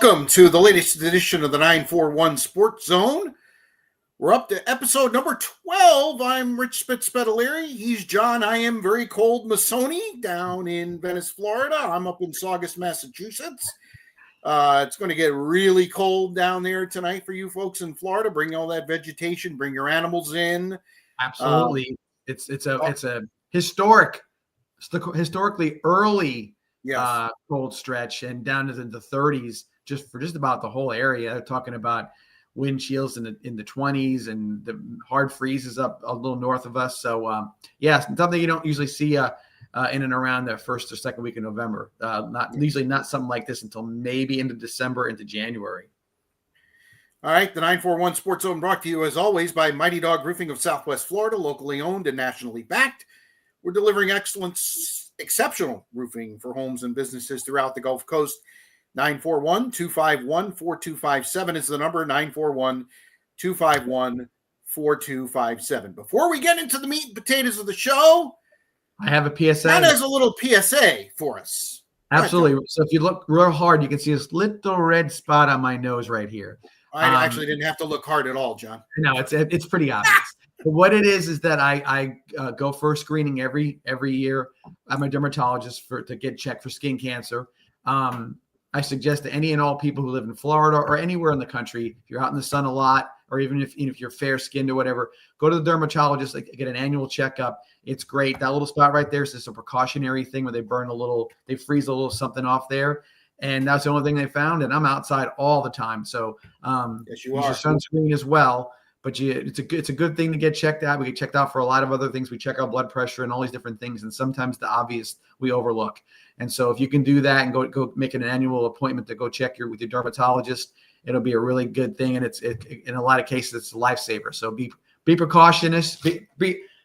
Welcome to the latest edition of the 941 Sports Zone. We're up to episode number 12. I'm Rich Spitz-Spetaleri. He's John. I am very cold Masoni down in Venice, Florida. I'm up in Saugus, Massachusetts. It's going to get really cold down there tonight for you folks in Florida. Bring all that vegetation. Bring your animals in. Absolutely. It's a historically early cold stretch and down into the 30s for just about the whole area. They're talking about wind chills in the 20s and the hard freezes up a little north of us. So something you don't usually see in and around the first or second week of November. Not something like this until maybe into December, into January. All right, the 941 Sports Zone brought to you as always by Mighty Dog Roofing of Southwest Florida, locally owned and nationally backed. We're delivering exceptional roofing for homes and businesses throughout the Gulf Coast. 941-251-4257 is the number, 941-251-4257. Before we get into the meat and potatoes of the show, I have a PSA. That has a little PSA for us. Absolutely. So if you look real hard, you can see this little red spot on my nose right here. I actually didn't have to look hard at all, John. No, it's pretty obvious. But what it is that I go for a screening every year. I'm a dermatologist to get checked for skin cancer. I suggest to any and all people who live in Florida or anywhere in the country, if you're out in the sun a lot, or even if you're fair-skinned or whatever, go to the dermatologist, get an annual checkup. It's great. That little spot right there is just a precautionary thing where they freeze a little something off there. And that's the only thing they found. And I'm outside all the time. So yes, you use are. your sunscreen as well. But it's a good thing to get checked out. We get checked out for a lot of other things. We check our blood pressure and all these different things. And sometimes the obvious we overlook. And so if you can do that and go make an annual appointment to go check with your dermatologist, it'll be a really good thing. And in a lot of cases, it's a lifesaver. So be precautious,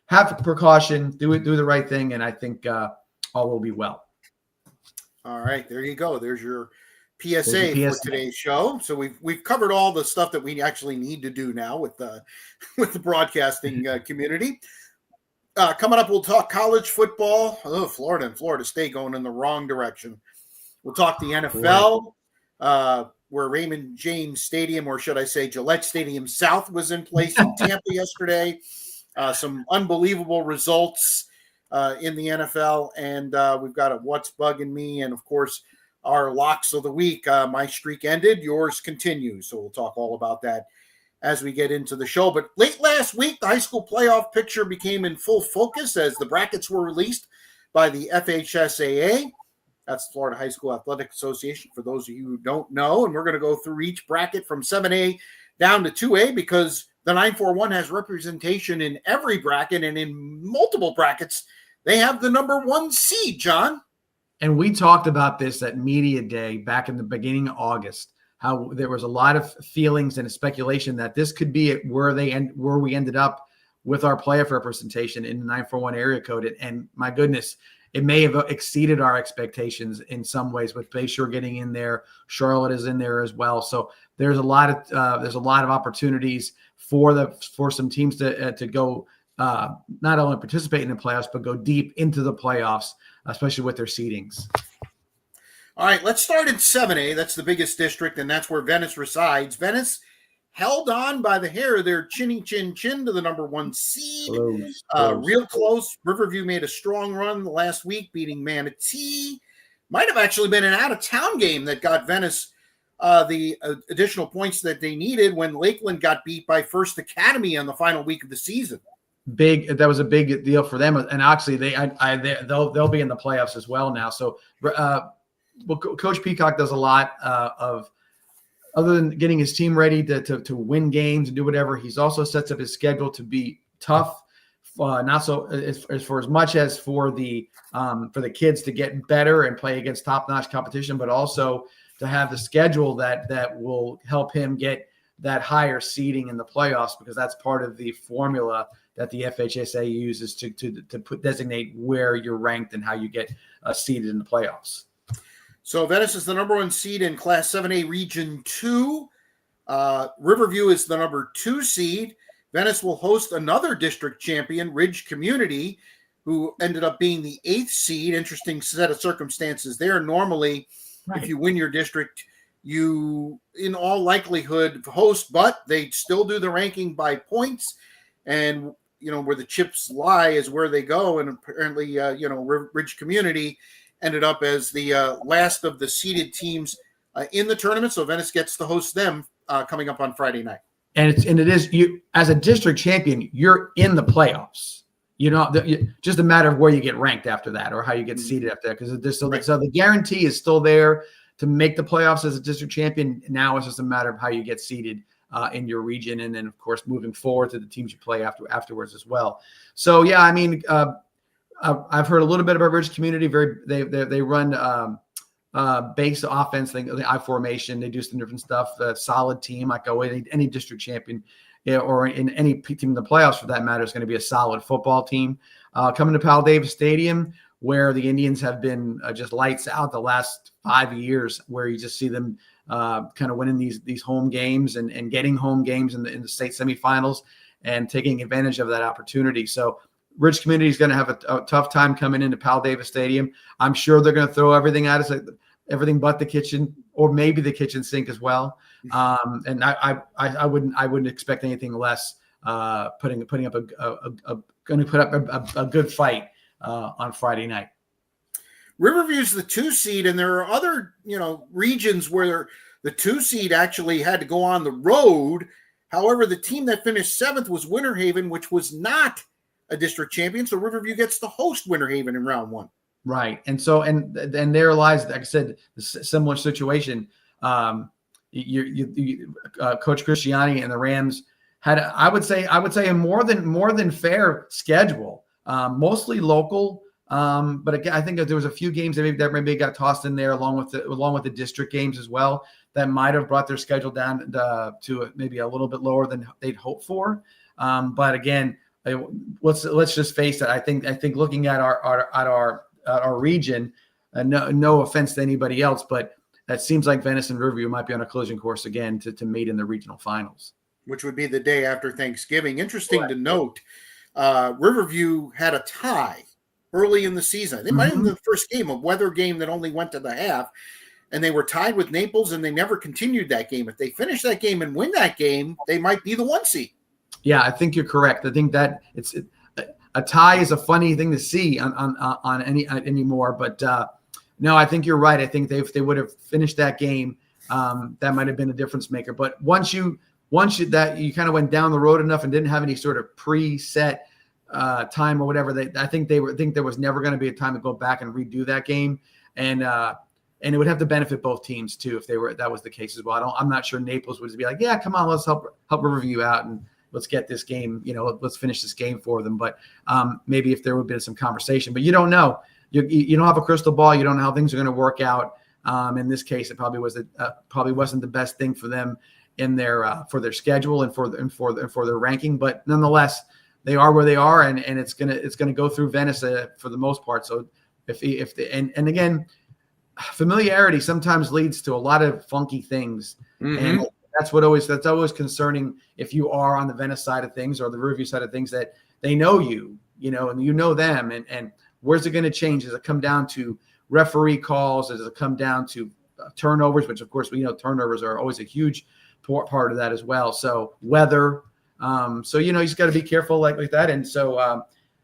have precaution, do the right thing. And I think all will be well. All right, there you go. There's your PSA for today's show. So we've covered all the stuff that we actually need to do now with the broadcasting community. Coming up, we'll talk college football. Florida and Florida State going in the wrong direction. We'll talk the NFL, where Raymond James Stadium, or should I say Gillette Stadium South, was in place in Tampa yesterday. Some unbelievable results in the NFL, and we've got a What's Bugging Me, and of course, our locks of the week. My streak ended, yours continues. So we'll talk all about that as we get into the show. But late last week, the high school playoff picture became in full focus as the brackets were released by the FHSAA. That's the Florida High School Athletic Association, for those of you who don't know. And we're going to go through each bracket from 7A down to 2A because the 941 has representation in every bracket, and in multiple brackets, they have the number one seed, John. And we talked about this at Media Day back in the beginning of August, how there was a lot of feelings and speculation that this could be where we ended up with our playoff representation in the 941 area code. And my goodness, it may have exceeded our expectations in some ways, with Bayshore getting in there. Charlotte is in there as well. So there's a lot of opportunities for some teams to go not only participate in the playoffs, but go deep into the playoffs, especially with their seedings. All right, let's start in 7A. That's the biggest district, and that's where Venice resides. Venice held on by the hair of their chinny chin chin to the number one seed. Close. Real close. Riverview made a strong run last week, beating Manatee. Might have actually been an out-of-town game that got Venice the additional points that they needed when Lakeland got beat by First Academy on the final week of the season. That was a big deal for them, and actually they'll be in the playoffs as well now. So, Coach Peacock does a lot of, other than getting his team ready to win games and do whatever. He's also sets up his schedule to be tough, not so as much as for the kids to get better and play against top-notch competition, but also to have the schedule that will help him get that higher seeding in the playoffs, because that's part of the formula that the FHSA uses to designate where you're ranked and how you get seeded in the playoffs. So Venice is the number one seed in Class 7A Region 2. Riverview is the number 2 seed. Venice will host another district champion, Ridge Community, who ended up being the 8th seed. Interesting set of circumstances there. Normally, if you win your district, you in all likelihood host, but they still do the ranking by points, and where the chips lie is where they go. And apparently, Ridge Community ended up as the last of the seeded teams in the tournament. So Venice gets to host them coming up on Friday night. And it is you as a district champion, you're in the playoffs. Just a matter of where you get ranked after that, or how you get seeded after that. Because so the guarantee is still there to make the playoffs as a district champion. Now it's just a matter of how you get seeded in your region, and then of course moving forward to the teams you play afterwards as well. So yeah, I mean, I've heard a little bit about Ridge Community. They run base offense thing, the I formation. They do some different stuff. Solid team, like any district champion, or in any team in the playoffs for that matter, is going to be a solid football team. Coming to Pal Davis Stadium, where the Indians have been just lights out the last 5 years, where you just see them kind of winning these home games and getting home games in the state semifinals and taking advantage of that opportunity. So Ridge Community is going to have a tough time coming into Pal Davis Stadium. I'm sure they're going to throw everything at us, everything but the kitchen, or maybe the kitchen sink as well. And I wouldn't expect anything less. Putting up a good fight on Friday night. Riverview's the 2 seed, and there are other regions where the 2 seed actually had to go on the road. However, the team that finished 7th was Winter Haven, which was not a district champion. So Riverview gets to host Winter Haven in round 1. Right. And so, and there lies, like I said, the similar situation. Coach Christiani and the Rams had, I would say a more than fair schedule, mostly local. But again, I think that there was a few games that maybe got tossed in there along with the district games as well, that might have brought their schedule down to maybe a little bit lower than they'd hoped for. But again, let's just face it. I think looking at our region, no offense to anybody else, but that seems like Venice and Riverview might be on a collision course again to meet in the regional finals, which would be the day after Thanksgiving. Interesting to note, Riverview had a tie early in the season. They might have been the first game, a weather game that only went to the half, and they were tied with Naples, and they never continued that game. If they finish that game and win that game, they might be the 1 seed. Yeah, I think you're correct. I think that a tie is a funny thing to see on anymore, but no, I think you're right. I think if they would have finished that game, that might have been a difference maker. But once you kind of went down the road enough and didn't have any sort of preset time or whatever, I think there was never going to be a time to go back and redo that game, and it would have to benefit both teams too if that was the case as well. I'm not sure Naples would be like, yeah, come on, let's help Riverview out and let's get this game, let's finish this game for them. But maybe if there would have been some conversation, but you don't know. You don't have a crystal ball. You don't know how things are going to work out. In this case, it probably wasn't the best thing for them in their for their schedule and for their ranking. But nonetheless, they are where they are, and it's gonna go through Venice for the most part. So and again, familiarity sometimes leads to a lot of funky things, and that's always concerning if you are on the Venice side of things or the Riverview side of things, that they know you, and you know them, and where's it going to change? Does it come down to referee calls? Does it come down to turnovers, which of course we know turnovers are always a huge part of that as well. So weather. So you just got to be careful like that. And so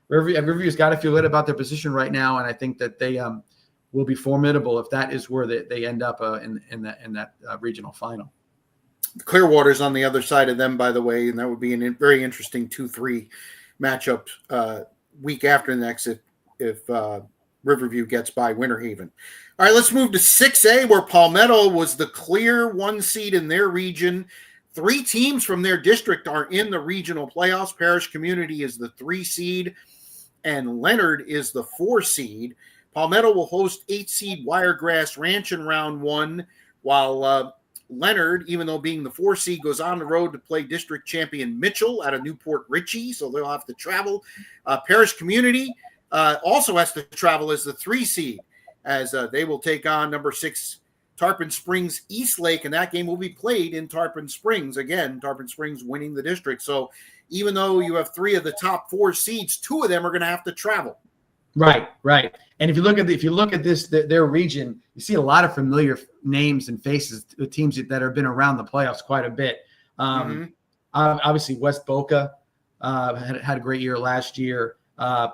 Riverview's got to feel good about their position right now, and I think that they will be formidable if that is where they end up in that regional final. Clearwater's on the other side of them, by the way, and that would be a very interesting 2-3 matchup week after next if Riverview gets by Winter Haven. All right, let's move to 6A, where Palmetto was the clear 1 seed in their region. 3 teams from their district are in the regional playoffs. Parish Community is the 3 seed, and Leonard is the 4 seed. Palmetto will host 8 seed Wiregrass Ranch in round 1, while Leonard, even though being the 4 seed, goes on the road to play district champion Mitchell out of Newport Richey, so they'll have to travel. Parish Community also has to travel as the 3 seed, as they will take on number 6 Tarpon Springs Eastlake, and that game will be played in Tarpon Springs. Again, Tarpon Springs winning the district. So even though you have 3 of the top 4 seeds, 2 of them are going to have to travel. Right. And if you look at this their region, you see a lot of familiar names and faces with teams that have been around the playoffs quite a bit. Obviously, West Boca had a great year last year.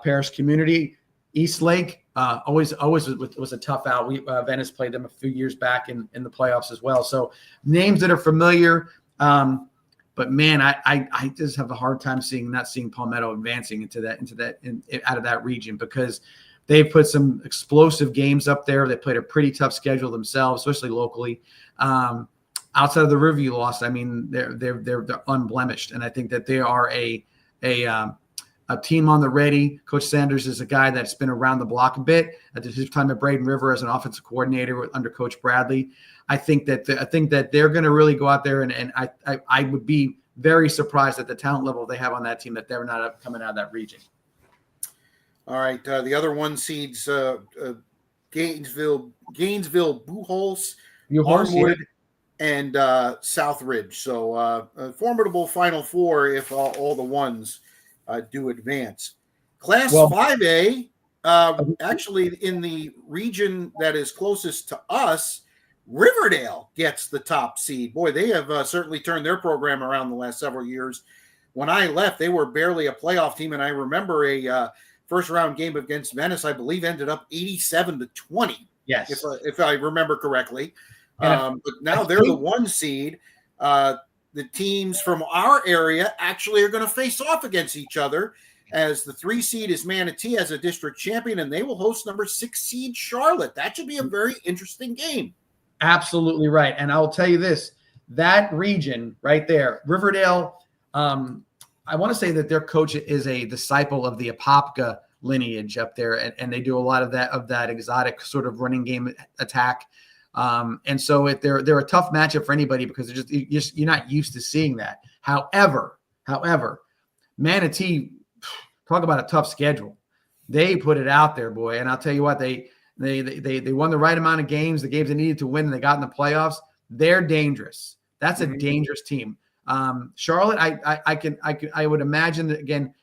Paris Community, East Lake, always was a tough out. Venice played them a few years back in the playoffs as well. So names that are familiar. But man, I just have a hard time not seeing Palmetto advancing out of that region, because they've put some explosive games up there. They played a pretty tough schedule themselves, especially locally. Outside of the Riverview loss, I mean, they're unblemished, and I think that they are a team on the ready. Coach Sanders is a guy that's been around the block a bit. At his time at Braden River as an offensive coordinator under Coach Bradley, I think that they're going to really go out there, and I would be very surprised at the talent level they have on that team that they're not coming out of that region. All right, the other one seeds Gainesville, Buchholz, Armwood, and Southridge. So a formidable Final Four if all the ones do advance. Class 5A, actually in the region that is closest to us, Riverdale gets the top seed. Boy, they have certainly turned their program around the last several years. When I left, they were barely a playoff team, and I remember a first-round game against Venice, I believe, ended up 87-20. Yes, if I remember correctly. But now they're the one seed. The teams from our area actually are going to face off against each other, as the 3 seed is Manatee as a district champion, and they will host number 6 seed Charlotte. That should be a very interesting game. Absolutely right. And I'll tell you this, that region right there, Riverdale, I want to say that their coach is a disciple of the Apopka lineage up there, and they do a lot of that exotic sort of running game attack. And so they're a tough matchup for anybody, because you're not used to seeing that. However, Manatee, talk about a tough schedule. They put it out there, boy. And I'll tell you what, they won the right amount of games, the games they needed to win, and they got in the playoffs. They're dangerous. That's a dangerous team. Charlotte, I would imagine that, again,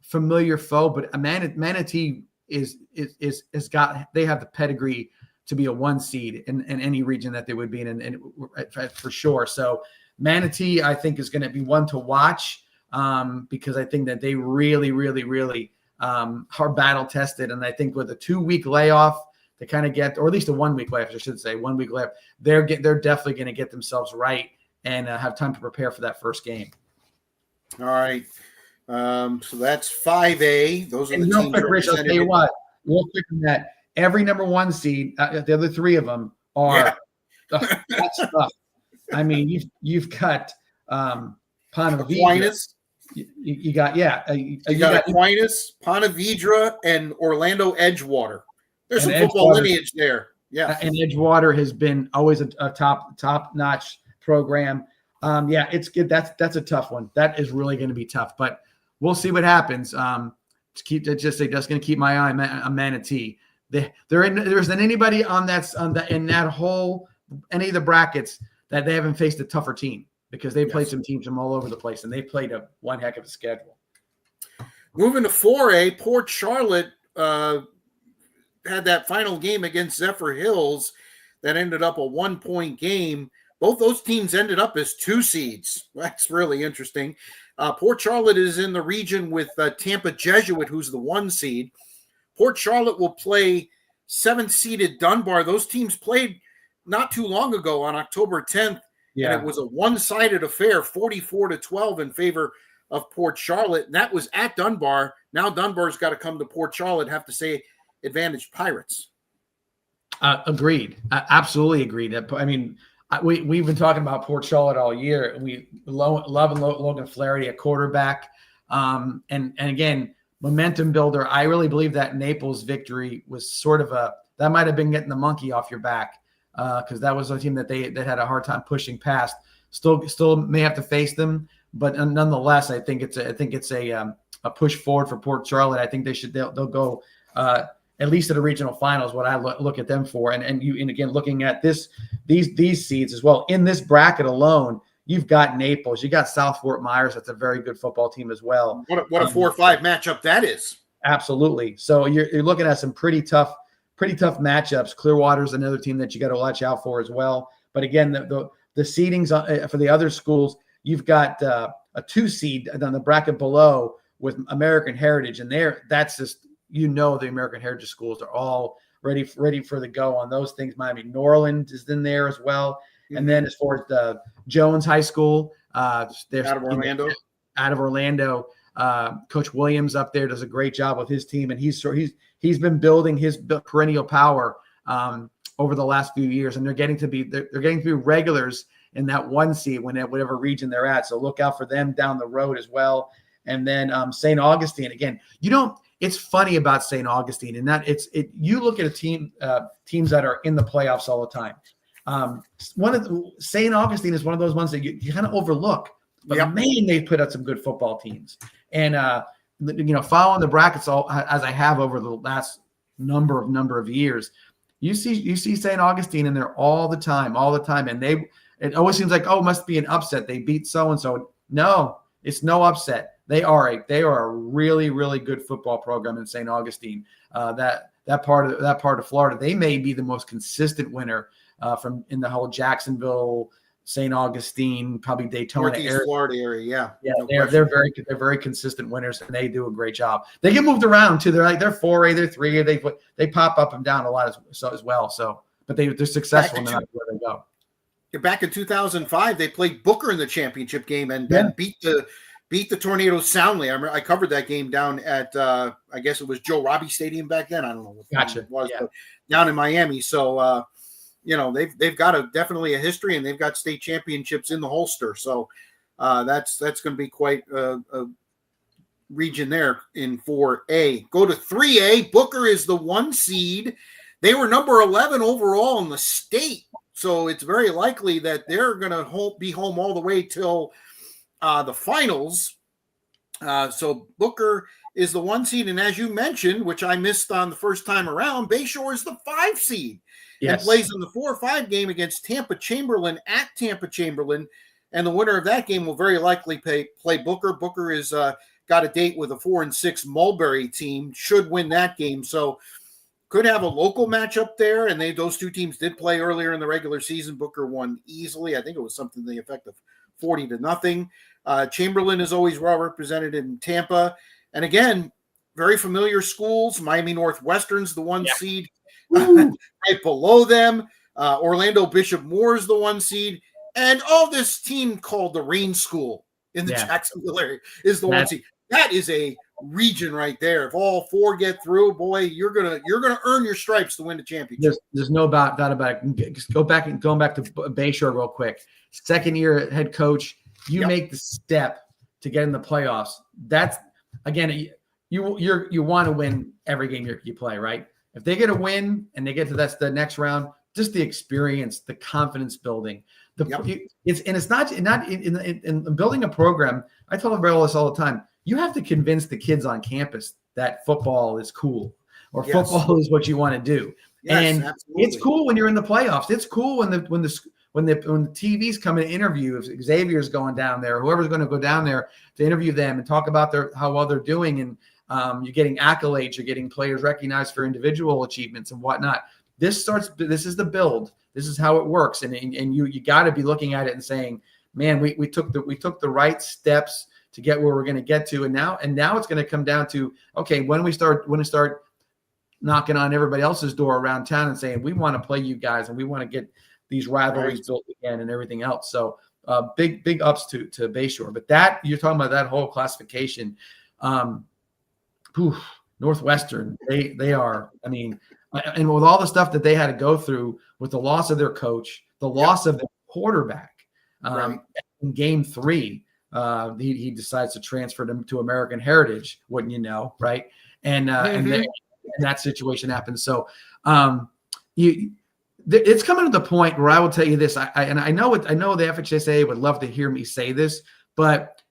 familiar foe, but Manatee they have the pedigree to be a 1 seed in any region that they would be in for sure. So Manatee, I think, is going to be one to watch, because I think that they really, really, really are battle tested. And I think with a 2-week layoff to kind of get, or at least a 1-week layoff, I should say, 1 week layoff, they're definitely going to get themselves right and have time to prepare for that first game. All right. So that's 5A. Those are the teams. Quick, Rich, I'll tell you what, real quick on that. Every number 1 seed, the other 3 of them are that's tough. I mean, you've got Ponte Aquinas. You got you got Aquinas, Ponte Vedra, and Orlando Edgewater. There's some football lineage there. Yeah, and Edgewater has been always a top-notch program. It's good. That's a tough one. That is really going to be tough, but we'll see what happens. Just going to keep my eye on Manatee. There isn't anybody in that whole any of the brackets that they haven't faced a tougher team, because they played some teams from all over the place, and they played one heck of a schedule. Moving to 4A, Port Charlotte had that final game against Zephyr Hills that ended up a 1-point game. Both those teams ended up as 2 seeds. That's really interesting. Port Charlotte is in the region with Tampa Jesuit, who's the 1 seed. Port Charlotte will play 7-seeded Dunbar. Those teams played not too long ago on October 10th. Yeah. And it was a one-sided affair, 44-12 in favor of Port Charlotte. And that was at Dunbar. Now Dunbar's got to come to Port Charlotte, have to say advantage Pirates. Agreed. Absolutely agreed. I mean, we've been talking about Port Charlotte all year. We love Logan Flaherty at quarterback. And again, momentum builder. I really believe that Naples victory was sort of that might have been getting the monkey off your back, because that was a team that had a hard time pushing past. Still may have to face them, but nonetheless, I think it's a push forward for Port Charlotte. I think they'll go at least to the regional finals. What I look at them for, and again looking at these seeds as well in this bracket alone. You've got Naples. You got South Fort Myers. That's a very good football team as well. What a 4-5 matchup that is. Absolutely. So you're looking at some pretty tough matchups. Clearwater's another team that you got to watch out for as well. But again, the seedings for the other schools, you've got a 2 seed on the bracket below with American Heritage, and that's just, the American Heritage schools are all ready for the go on those things. Miami Norland is in there as well. Mm-hmm. And then as far as the Jones High School, there's out of Orlando. Coach Williams up there does a great job with his team, and he's been building his perennial power over the last few years, and they're getting to be regulars in that 1 seed whatever region they're at. So look out for them down the road as well. And then St. Augustine again. It's funny about St. Augustine, and that you look at a teams that are in the playoffs all the time. St. Augustine is one of those ones that you kind of overlook, but man, they put out some good football teams. And following the brackets as I have over the last number of years, you see St. Augustine in there all the time, and it always seems like, it must be an upset. They beat so and so. No, it's no upset. They are a really, really good football program in St. Augustine. That part of Florida, they may be the most consistent winner from in the whole Jacksonville, St. Augustine, probably Daytona area. Florida area. Yeah, they're very consistent winners, and they do a great job. They get moved around too. They're 4A, they're 3A. They pop up and down a lot as well. So, but they're successful no matter where they go. Back in 2005, they played Booker in the championship game and beat the Tornadoes soundly. I covered that game down at I guess it was Joe Robbie Stadium back then. I don't know what it was, but down in Miami. So they've got definitely a history, and they've got state championships in the holster. So that's going to be quite a region there in 4A. Go to 3A. Booker is the 1 seed. They were number 11 overall in the state, so it's very likely that they're going to be home all the way till the finals. So Booker is the 1 seed, and as you mentioned, which I missed on the first time around, Bayshore is the 5 seed. Yes. And plays in the 4-5 game against Tampa Chamberlain at Tampa Chamberlain, and the winner of that game will very likely play Booker. Booker is got a date with a 4-6 Mulberry team, should win that game, so could have a local matchup there. And those 2 teams did play earlier in the regular season. Booker won easily. I think it was something to the effect of 40-0. Chamberlain is always well represented in Tampa, and again, very familiar schools. Miami Northwestern's the 1 seed. Right below them, Orlando Bishop Moore is the 1 seed, and this team called the Rain School in the Jacksonville area is the 1 seed. That is a region right there. If all 4 get through, boy, you're gonna earn your stripes to win the championship. There's no doubt about it. Just going back to Bayshore real quick. Second year head coach, you make the step to get in the playoffs. That's again, you want to win every game you play, right? If they get a win and they get to the next round, just the experience, the confidence building, it's not in building a program. I tell everybody this all the time. You have to convince the kids on campus that football is cool, or football is what you want to do. Yes, and absolutely. It's cool when you're in the playoffs. It's cool when the TV's come and interview, if Xavier's going down there, whoever's going to go down there to interview them and talk about how well they're doing, and you're getting accolades, you're getting players recognized for individual achievements and whatnot. This is the build. This is how it works, and you got to be looking at it and saying, man, we took the right steps to get where we're going to get to, and now it's going to come down to, okay, when we start knocking on everybody else's door around town and saying, we want to play you guys and we want to get these rivalries built again and everything else. So big ups to Bayshore. But that, you're talking about that whole classification. Northwestern, they are, I mean, and with all the stuff that they had to go through with the loss of their coach, the loss of their quarterback in game 3, he decides to transfer them to American Heritage, wouldn't you know, right? And that situation happens. So it's coming to the point where I will tell you this. I know the FHSA would love to hear me say this, but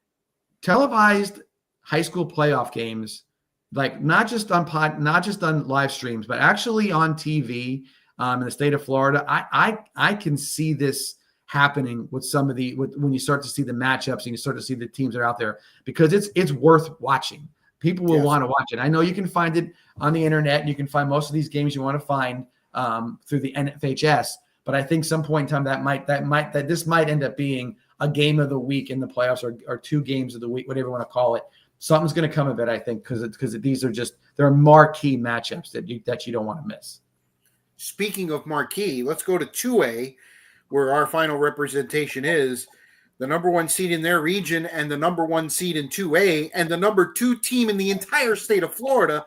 televised high school playoff games, like not just on live streams, but actually on TV in the state of Florida, I can see this happening with when you start to see the matchups and you start to see the teams that are out there, because it's worth watching. People will want to watch it. I know you can find it on the internet, and you can find most of these games you want to find through the NFHS. But I think some point in time that this might end up being a game of the week in the playoffs, or 2 games of the week, whatever you want to call it. Something's going to come of it, I think, because these are they're marquee matchups that you don't want to miss. Speaking of marquee, let's go to 2A, where our final representation is the number 1 seed in their region and the number 1 seed in 2A, and the number 2 team in the entire state of Florida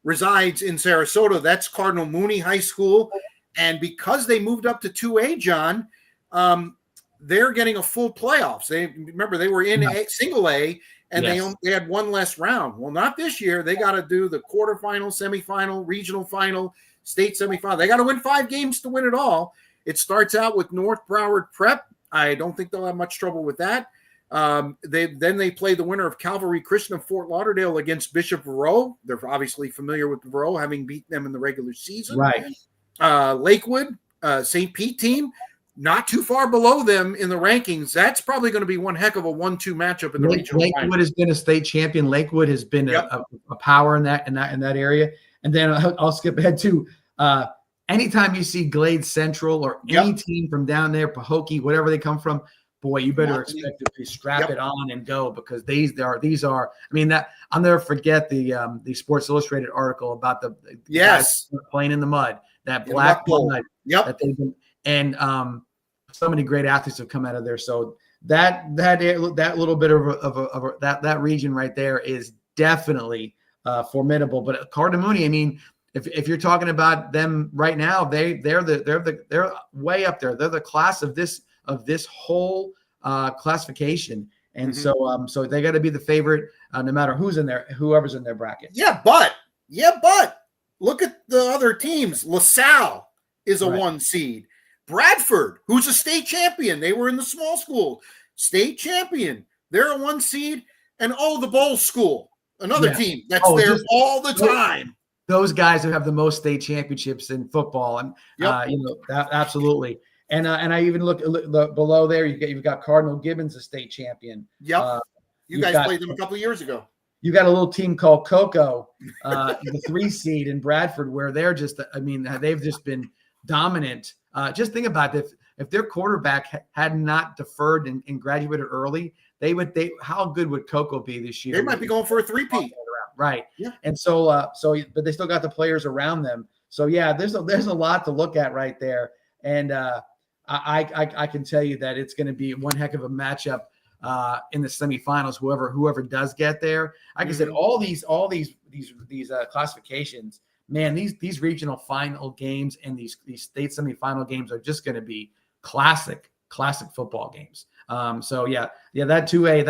resides in Sarasota. That's Cardinal Mooney High School. And because they moved up to 2A, John, they're getting a full playoffs. They were in single A, and they had 1 less round. Well, not this year. They got to do the quarterfinal, semifinal, regional final, state semifinal. They got to win 5 games to win it all. It starts out with North Broward Prep. I don't think they'll have much trouble with that. They play the winner of Calvary Christian of Fort Lauderdale against Bishop Verot. They're obviously familiar with Verot, having beaten them in the regular season. Right. Lakewood, St. Pete team, not too far below them in the rankings. That's probably going to be one heck of a 1-2 matchup in the regional Lakewood final. has been a state champion. Lakewood has been a power in that area. And then I'll skip ahead to anytime you see Glade Central or any team from down there, Pahokee, whatever they come from, boy, you better expect to strap it on and go, because these are. I mean, that I'll never forget the Sports Illustrated article about the guys playing in the mud, that black mud. That they've been, and so many great athletes have come out of there. So that little bit of that region right there is definitely formidable. But Cardinal Mooney, I mean, if you're talking about them right now, they're way up there. They're the class of this whole classification, and so they got to be the favorite no matter whoever's in their bracket. But look at the other teams. LaSalle is a 1 seed. Bradford, who's a state champion, they were in the small school, state champion. They're a 1 seed, and the Bowl School, another team that's there all the time. Those guys who have the most state championships in football, and absolutely. And I even look below there. You've got Cardinal Gibbons, a state champion. Yep, you guys played them a couple of years ago. You got a little team called Cocoa, the 3 seed in Bradford, where they're just. I mean, they've just been dominant. Just think about this: if their quarterback had not deferred and graduated early, how good would Cocoa be this year? They might be going for a 3-peat. Right. Yeah. And so but they still got the players around them. So there's a lot to look at right there. And I can tell you that it's going to be one heck of a matchup in the semifinals. Whoever does get there, like I said, all these classifications, man, these regional final games and these state semifinal games are just going to be classic football games. That 2A,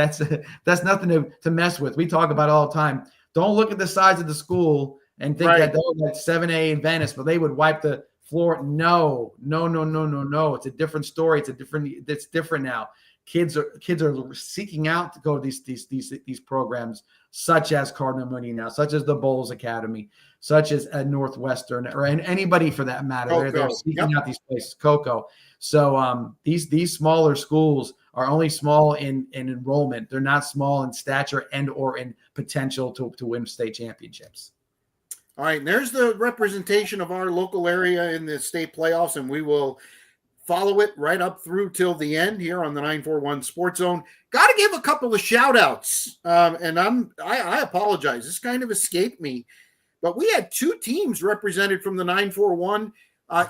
that's nothing to mess with. We talk about it all the time. Don't look at the size of the school and think that 7A in Venice, but they would wipe the floor. No. It's a different story. It's different now. Kids are seeking out to go to these programs, such as Cardinal Mooney now, such as the Bowles Academy, such as at Northwestern, or anybody for that matter. They're seeking out these places, Cocoa. So these smaller schools are only small in enrollment. They're not small in stature and or in potential to win state championships. All right, and there's the representation of our local area in the state playoffs, and we will follow it right up through till the end here on the 941 Sports Zone. Got to give a couple of shout outs. And I apologize. This kind of escaped me, but we had 2 teams represented from the 941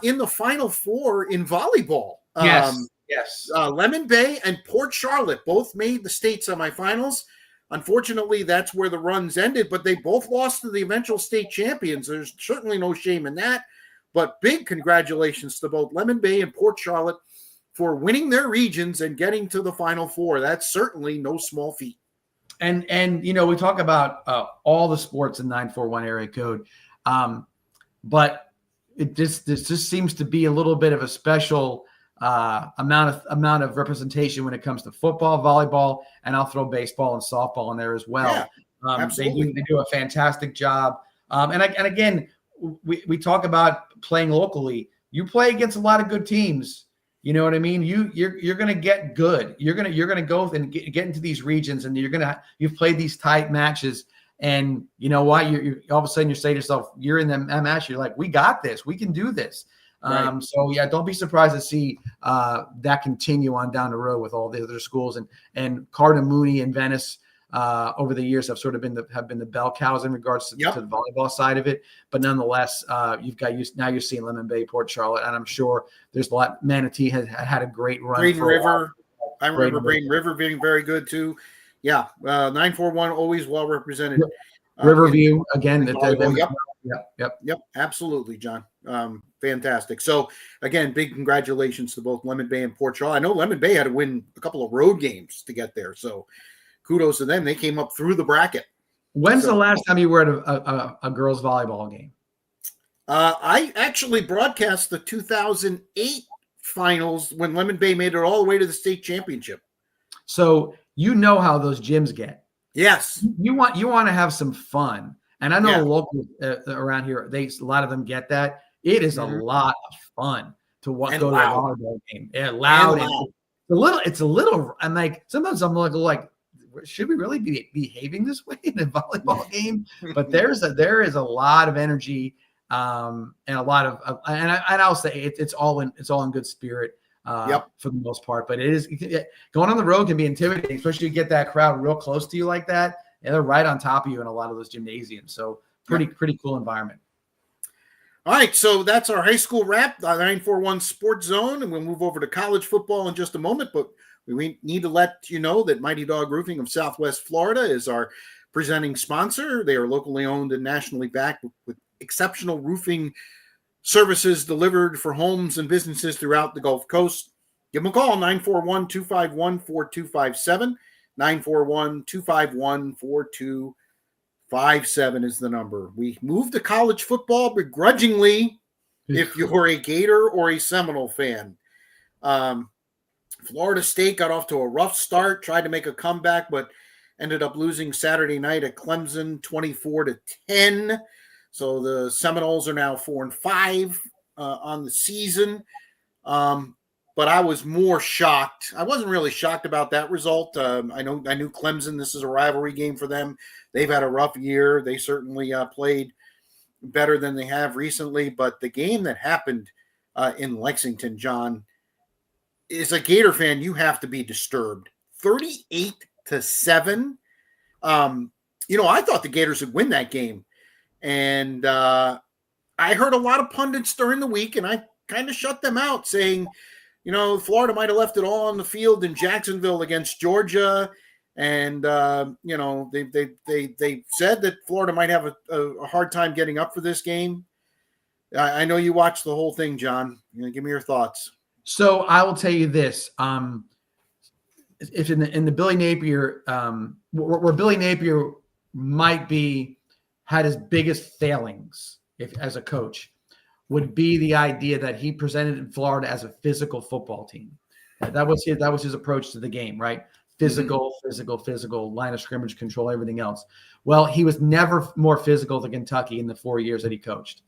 in the Final Four in volleyball. Yes. Lemon Bay and Port Charlotte both made the state semifinals. Unfortunately, that's where the runs ended, but they both lost to the eventual state champions. There's certainly no shame in that. But big congratulations to both Lemon Bay and Port Charlotte for winning their regions and getting to the Final Four. That's certainly no small feat. And we talk about all the sports in 941 area code, but this just seems to be a little bit of a special amount of representation when it comes to football, volleyball, and I'll throw baseball and softball in there as well. Absolutely. They do a fantastic job. And again, we talk about playing locally. You play against a lot of good teams. You know what I mean? You're going to get good. You're going to go and get into these regions, and you've played these tight matches, And you know what? You all of a sudden you say to yourself, you're in the MS. You're like, we got this. We can do this. Right. So yeah, don't be surprised to see that continue on down the road with all the other schools and Cardinal Mooney and Venice over the years have sort of been the bell cows in regards to the volleyball side of it. But nonetheless, now you're seeing Lemon Bay, Port Charlotte, and I'm sure there's a lot. Manatee has had a great run. Braden River, I remember Braden River being very good too. Yeah, 941 always well represented. Riverview again. Yep, absolutely, John. Fantastic. So again, big congratulations to both Lemon Bay and Port Charlotte. I know Lemon Bay had to win a couple of road games to get there, so kudos to them. They came up through the bracket. When's the last time you were at a girls volleyball game? I actually broadcast the 2008 finals when Lemon Bay made it all the way to the state championship. So you know how those gyms get. Yes. You want to have some fun. And I know locals around here, a lot of them get that. It is a lot of fun to go to a volleyball game. Yeah, loud. It's a little. I'm like, sometimes I'm like, should we really be behaving this way in a volleyball game? But there is a lot of energy and a lot of and I'll say it's all in good spirit for the most part. But going on the road can be intimidating, especially you get that crowd real close to you like that. And they're right on top of you in a lot of those gymnasiums. So pretty cool environment. All right, so that's our high school wrap, 941 Sports Zone, and we'll move over to college football in just a moment. But we need to let you know that Mighty Dog Roofing of Southwest Florida is our presenting sponsor. They are locally owned and nationally backed with exceptional roofing services delivered for homes and businesses throughout the Gulf Coast. Give them a call, 941-251-4257. 941-251-4257 is the number. We moved to college football begrudgingly if you're a Gator or a Seminole fan. Florida State got off to a rough start, tried to make a comeback, but ended up losing Saturday night at Clemson 24-10. So the Seminoles are now 4-5 on the season. But I was more shocked. I wasn't really shocked about that result. I knew Clemson. This is a rivalry game for them. They've had a rough year. They certainly played better than they have recently. But the game that happened in Lexington, John, as a Gator fan, you have to be disturbed. 38-7. I thought the Gators would win that game, and I heard a lot of pundits during the week, and I kind of shut them out, saying, Florida might have left it all on the field in Jacksonville against Georgia. And, they said that Florida might have a hard time getting up for this game. I know you watched the whole thing, John. Give me your thoughts. So I will tell you this. If in the Billy Napier, where Billy Napier had his biggest failings as a coach, would be the idea that he presented in Florida as a physical football team. That was his approach to the game, right? Physical, line of scrimmage control, everything else. Well, he was never more physical than Kentucky in the 4 years that he coached.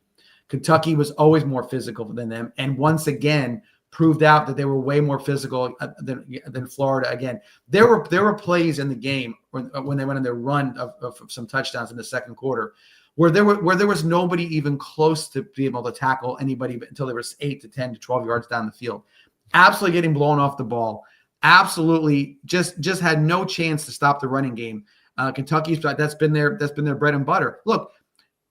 Kentucky was always more physical than them, and once again proved out that they were way more physical than Florida. Again, there were plays in the game when they went on their run of some touchdowns in the second quarter where there was nobody even close to be able to tackle anybody until there was 8 to 10 to 12 yards down the field. Absolutely getting blown off the ball. Absolutely just had no chance to stop the running game. Kentucky's that's been their bread and butter. Look,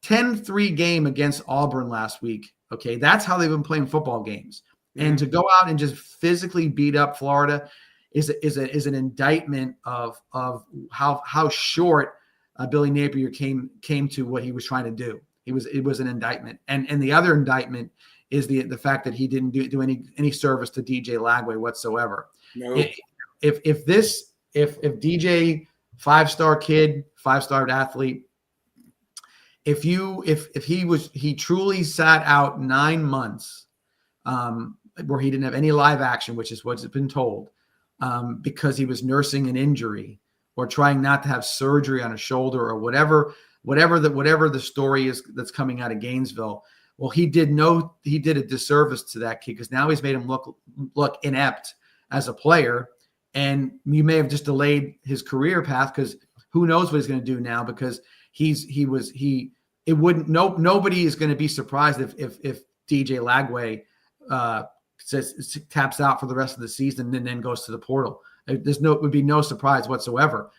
10-3 game against Auburn last week. Okay, that's how they've been playing football games. Mm-hmm. And to go out and just physically beat up Florida is an indictment of how short Billy Napier came to what he was trying to do. It was an indictment, and the other indictment is the fact that he didn't do any service to DJ Lagway whatsoever. No. If DJ 5-star kid, 5-star athlete, if he truly sat out 9 months where he didn't have any live action, which is what's been told, because he was nursing an injury or trying not to have surgery on a shoulder or whatever the story is that's coming out of Gainesville. Well, he did a disservice to that kid because now he's made him look inept as a player, and you may have just delayed his career path because who knows what he's going to do now because Nobody is going to be surprised if DJ Lagway taps out for the rest of the season and then goes to the portal. Would be no surprise whatsoever.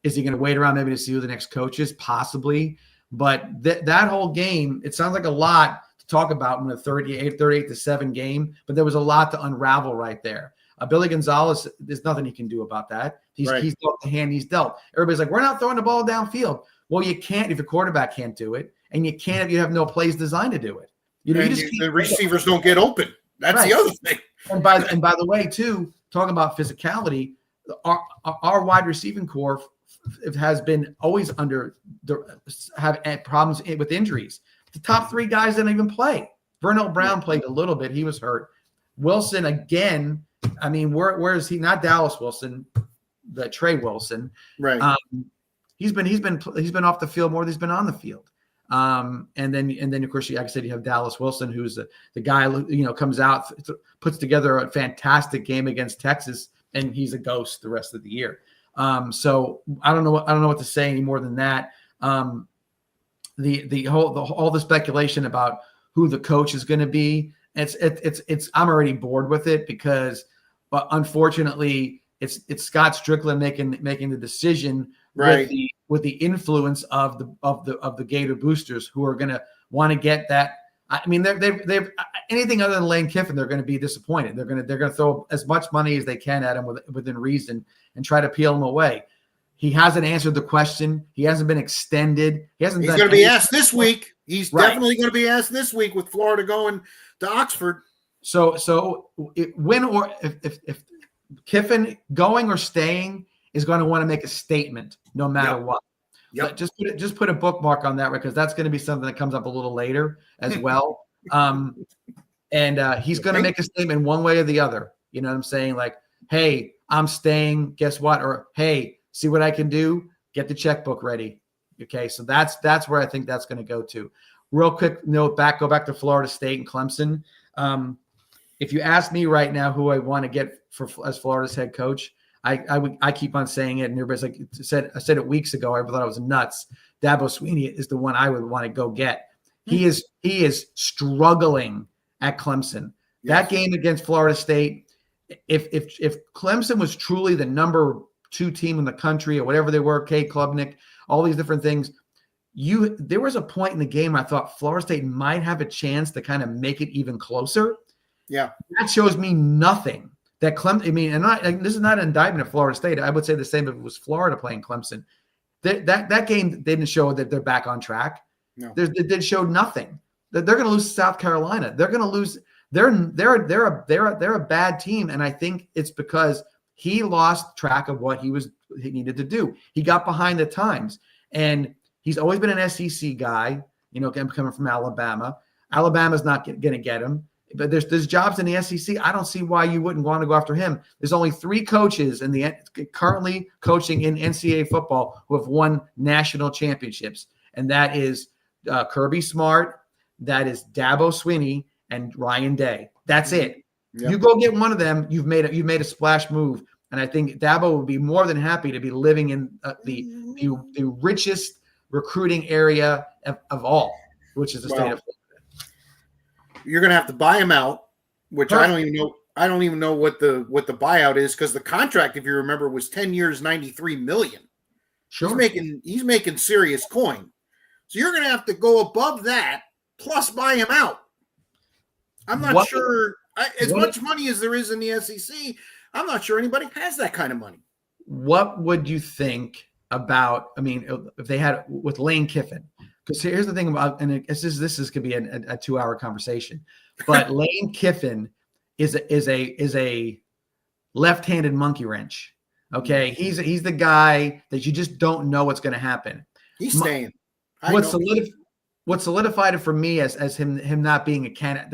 Is he going to wait around maybe to see who the next coach is? Possibly. But that whole game, it sounds like a lot to talk about in a 38-7 game, but there was a lot to unravel right there. Billy Gonzalez, there's nothing he can do about that. He's dealt the hand he's dealt. Everybody's like, we're not throwing the ball downfield. Well, you can't if your quarterback can't do it, and you can't if you have no plays designed to do it. The receivers don't get open. That's the other thing. And by the way, too, talking about physicality, our wide receiving core has been always have problems with injuries. The top three guys didn't even play. Vernell Brown played a little bit. He was hurt. Wilson, again, I mean, where is he? Not Dallas Wilson, the Trey Wilson. Right. He's been off the field more than he's been on the field. And then of course, like I said, you have Dallas Wilson, who's the guy who comes out, puts together a fantastic game against Texas, and he's a ghost the rest of the year. So I don't know what to say any more than that. All the speculation about who the coach is going to be, I'm already bored with it because, but unfortunately, it's Scott Strickland making the decision, right, with the influence of the Gator boosters who are going to want to get that. I mean, they've anything other than Lane Kiffin, they're going to be disappointed. They're going to throw as much money as they can at him within reason and try to peel him away. He hasn't answered the question. He hasn't been extended. He's going to be asked this week. He's definitely going to be asked this week with Florida going to Oxford. So if Kiffin going or staying is going to want to make a statement no matter what. Yep. Just put a bookmark on that because that's going to be something that comes up a little later as well. And he's going to make a statement one way or the other. You know what I'm saying? Like, hey, I'm staying. Guess what? Or hey, see what I can do. Get the checkbook ready. Okay, so that's where I think that's going to go to. Real quick note go back to Florida State and Clemson. If you ask me right now who I want to get as Florida's head coach, I keep on saying it, and everybody's like, I said it weeks ago. I thought I was nuts. Dabo Swinney is the one I would want to go get. He is struggling at Clemson. Yes. That game against Florida State, if Clemson was truly the number 2 team in the country or whatever they were, K Klubnik, all these different things, there was a point in the game I thought Florida State might have a chance to kind of make it even closer. Yeah, that shows me nothing. That Clemson, I mean, and this is not an indictment of Florida State. I would say the same if it was Florida playing Clemson. That game didn't show that they're back on track. No, it did show nothing. They're going to lose to South Carolina. They're going to lose. They're a bad team, and I think it's because he lost track of what he needed to do. He got behind the times, and he's always been an SEC guy. Coming from Alabama. Alabama's not going to get him. But there's jobs in the SEC. I don't see why you wouldn't want to go after him. There's only 3 coaches currently coaching in NCAA football who have won national championships, and that is Kirby Smart, that is Dabo Swinney, and Ryan Day. That's it. Yep. You go get one of them, you've made a splash move, and I think Dabo would be more than happy to be living in the richest recruiting area of all, which is the state of Florida. You're going to have to buy him out, which I don't even know. I don't even know what the buyout is because the contract, if you remember, was 10 years, $93 million. Sure, he's making serious coin. So you're going to have to go above that plus buy him out. I'm not sure. As much money as there is in the SEC, I'm not sure anybody has that kind of money. What would you think about? I mean, if they had with Lane Kiffin. Because here's the thing about, and this could be a 2-hour conversation, but Lane Kiffin is a left-handed monkey wrench. Okay, he's the guy that you just don't know what's going to happen. He's staying. What solidified it for me as him not being the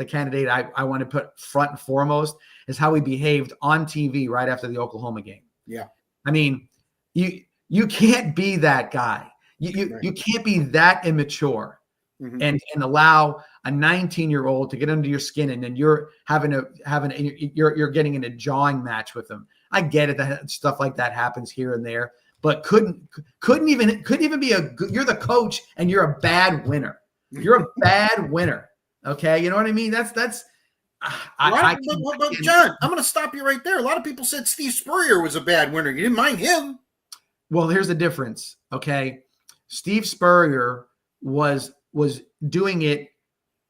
candidate I want to put front and foremost is how he behaved on TV right after the Oklahoma game. Yeah, I mean, you can't be that guy. You can't be that immature and allow a 19-year-old to get under your skin and then you're you're getting in a jawing match with them. I get it that stuff like that happens here and there, but couldn't even be a good. You're the coach and you're a bad winner. You're a bad winner. Okay, you know what I mean? That's. But John, I'm going to stop you right there. A lot of people said Steve Spurrier was a bad winner. You didn't mind him. Well, here's the difference. Okay, Steve Spurrier was doing it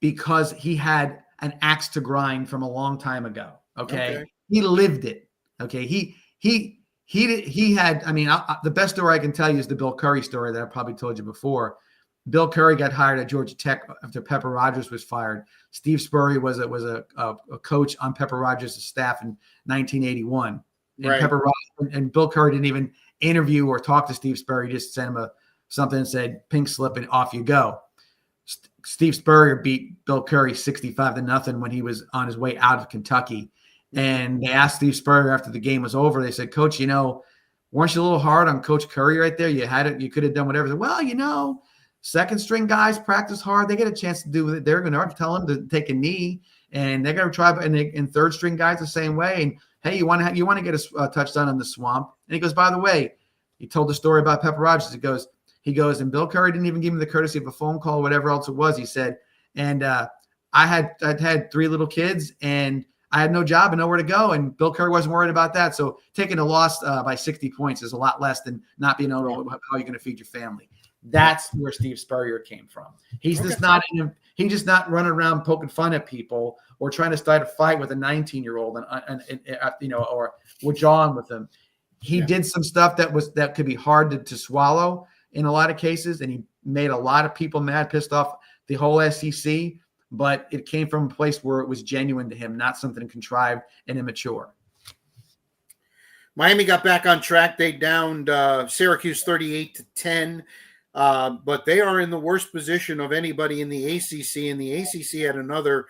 because he had an axe to grind from a long time ago. Okay. He lived it. Okay, he had. I mean, the best story I can tell you is the Bill Curry story that I probably told you before. Bill Curry got hired at Georgia Tech after Pepper Rogers was fired. Steve Spurrier was a coach on Pepper Rogers' staff in 1981. And right. Pepper Rogers and Bill Curry didn't even interview or talk to Steve Spurrier. He just sent him something and said, "Pink slip and off you go." Steve Spurrier beat Bill Curry 65-0 when he was on his way out of Kentucky. And they asked Steve Spurrier after the game was over. They said, "Coach, weren't you a little hard on Coach Curry right there? You had it. You could have done whatever." Said, "Well, second string guys practice hard. They get a chance to do it. They're going to tell them to take a knee, and they're going to try. And third string guys the same way. And hey, you want to get a touchdown on the Swamp." And he goes, "By the way," he told the story about Pepper Rogers. He goes, "And Bill Curry didn't even give me the courtesy of a phone call, whatever else it was." He said, "And I'd had 3 little kids, and I had no job and nowhere to go, and Bill Curry wasn't worried about that. So taking a loss by 60 points is a lot less than not being able to know how you're going to feed your family." That's where Steve Spurrier came from. He's just not running around poking fun at people or trying to start a fight with a 19-year-old or with John with him. He did some stuff that could be hard to swallow in a lot of cases, and he made a lot of people mad, pissed off the whole SEC. But it came from a place where it was genuine to him, not something contrived and immature. Miami got back on track. They downed Syracuse 38-10. But they are in the worst position of anybody in the ACC, and the ACC had another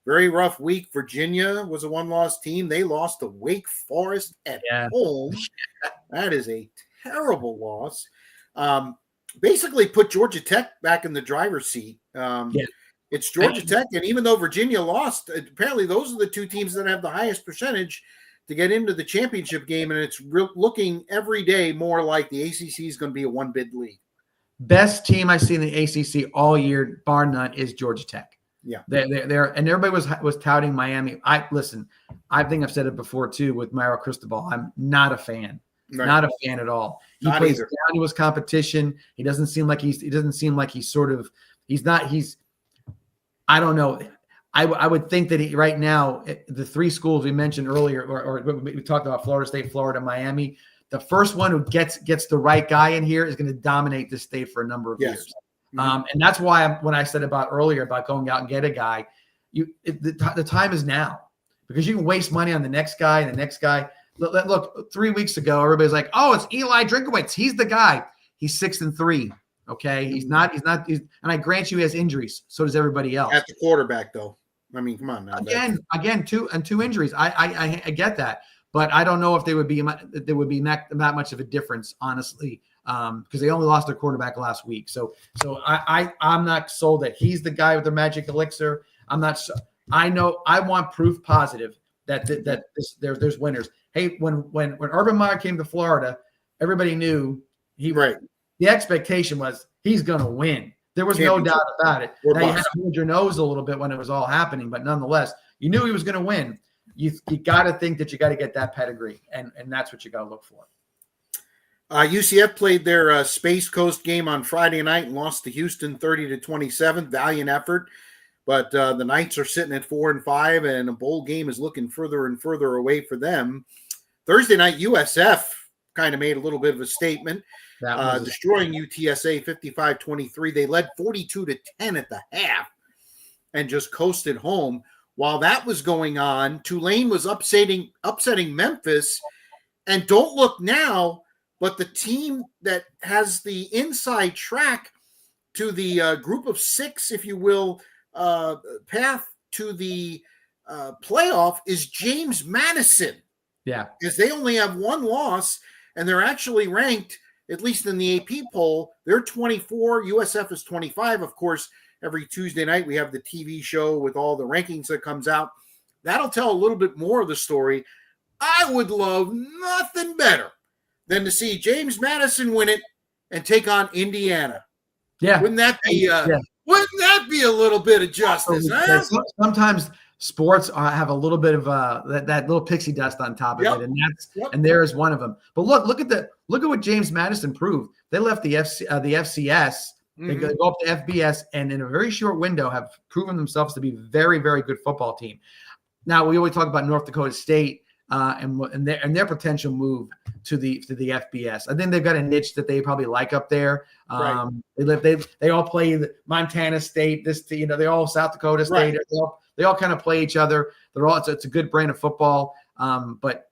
very rough week. Virginia was a one-loss team. They lost to Wake Forest at home. That is a terrible loss. Basically put Georgia Tech back in the driver's seat. It's Georgia Tech, and even though Virginia lost, apparently those are the 2 teams that have the highest percentage to get into the championship game, and it's looking every day more like the ACC is going to be a one-bid league. Best team I see in the ACC all year, bar none, is Georgia Tech. Yeah, they're and everybody was touting Miami. I think I've said it before too with Mario Cristobal. I'm not a fan, not a fan at all. He plays down to his competition. He doesn't seem like he's I don't know. I would think that right now the 3 schools we mentioned earlier, or we talked about Florida State, Florida, Miami. The first one who gets the right guy in here is going to dominate this state for a number of years. And that's why when I said earlier about going out and get a guy, the time is now, because you can waste money on the next guy and the next guy. Look, 3 weeks ago, everybody's like, "Oh, it's Eli Drinkowitz. He's the guy." He's 6-3. Okay, he's not. And I grant you, he has injuries. So does everybody else. At the quarterback, though. I mean, come on now. Again, two injuries. I get that. But I don't know if there would be that much of a difference, honestly, because they only lost their quarterback last week. So I'm not sold that he's the guy with the magic elixir. I'm not. I know I want proof positive that there's winners. Hey, when Urban Meyer came to Florida, everybody knew the expectation was he's going to win. There was no doubt about it. Now, you had to hold your nose a little bit when it was all happening, but nonetheless, you knew he was going to win. You got to think that you got to get that pedigree, and that's what you got to look for. UCF played their Space Coast game on Friday night and lost to Houston 30-27. Valiant effort, but the Knights are sitting at 4-5, and a bowl game is looking further and further away for them. Thursday night, USF kind of made a little bit of a statement, destroying UTSA 55-23. They led 42-10 at the half and just coasted home. While that was going on, Tulane was upsetting Memphis. And don't look now, but the team that has the inside track to the group of 6, if you will, path to the playoff is James Madison. Yeah. Because they only have 1 loss, and they're actually ranked, at least in the AP poll, they're 24. USF is 25. Of course, every Tuesday night we have the TV show with all the rankings that comes out. That'll tell a little bit more of the story. I would love nothing better than to see James Madison win it and take on Indiana. Yeah. Wouldn't that be wouldn't that be a little bit of justice? Huh? Sometimes sports have a little bit of that little pixie dust on top of it, and and there is one of them. But look at what James Madison proved. They left the FCS. They go up to FBS, and in a very short window have proven themselves to be very, very good football team. Now we always talk about North Dakota State and their potential move to the FBS. I think they've got a niche that they probably like up there. Right. They all play Montana State. They all South Dakota State. Right. They all kind of play each other. It's a good brand of football. But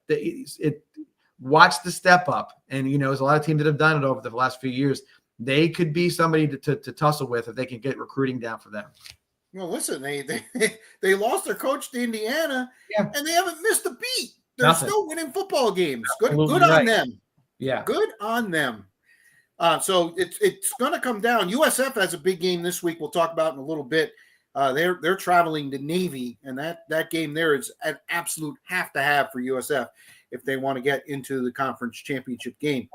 watch the step up, and there's a lot of teams that have done it over the last few years. They could be somebody to tussle with if they can get recruiting down for them. Well, listen, they lost their coach to Indiana, and they haven't missed a beat. They're still winning football games. Good on them. Yeah, good on them. So it's going to come down. USF has a big game this week. We'll talk about in a little bit. They're traveling to Navy, and that game there is an absolute have to have for USF if they want to get into the conference championship game.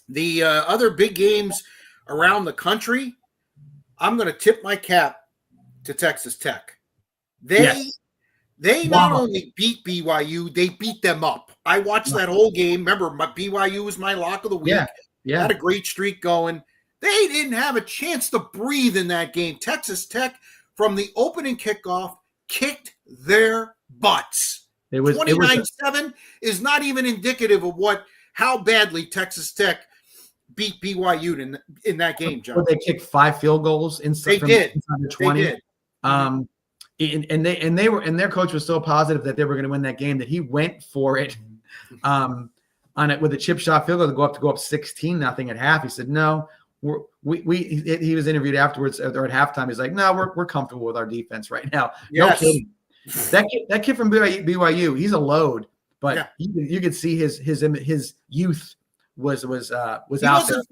The other big games around the country, I'm going to tip my cap to Texas Tech. They not only beat BYU, they beat them up. I watched that whole game. Remember, BYU was my lock of the week. Yeah. Had a great streak going. They didn't have a chance to breathe in that game. Texas Tech, from the opening kickoff, kicked their butts. It was 29-7 is not even indicative of how badly Texas Tech beat BYU in that game, John. They kicked 5 field goals inside the 20. They did. And their coach was so positive that they were going to win that game that he went for it on it with a chip shot field goal to go up 16-0 at half. He said, "No, he was interviewed afterwards or at halftime. He's like, "No, we're comfortable with our defense right now." Yes. No kidding. That kid from BYU, he's a load, but you could see his youth was out there.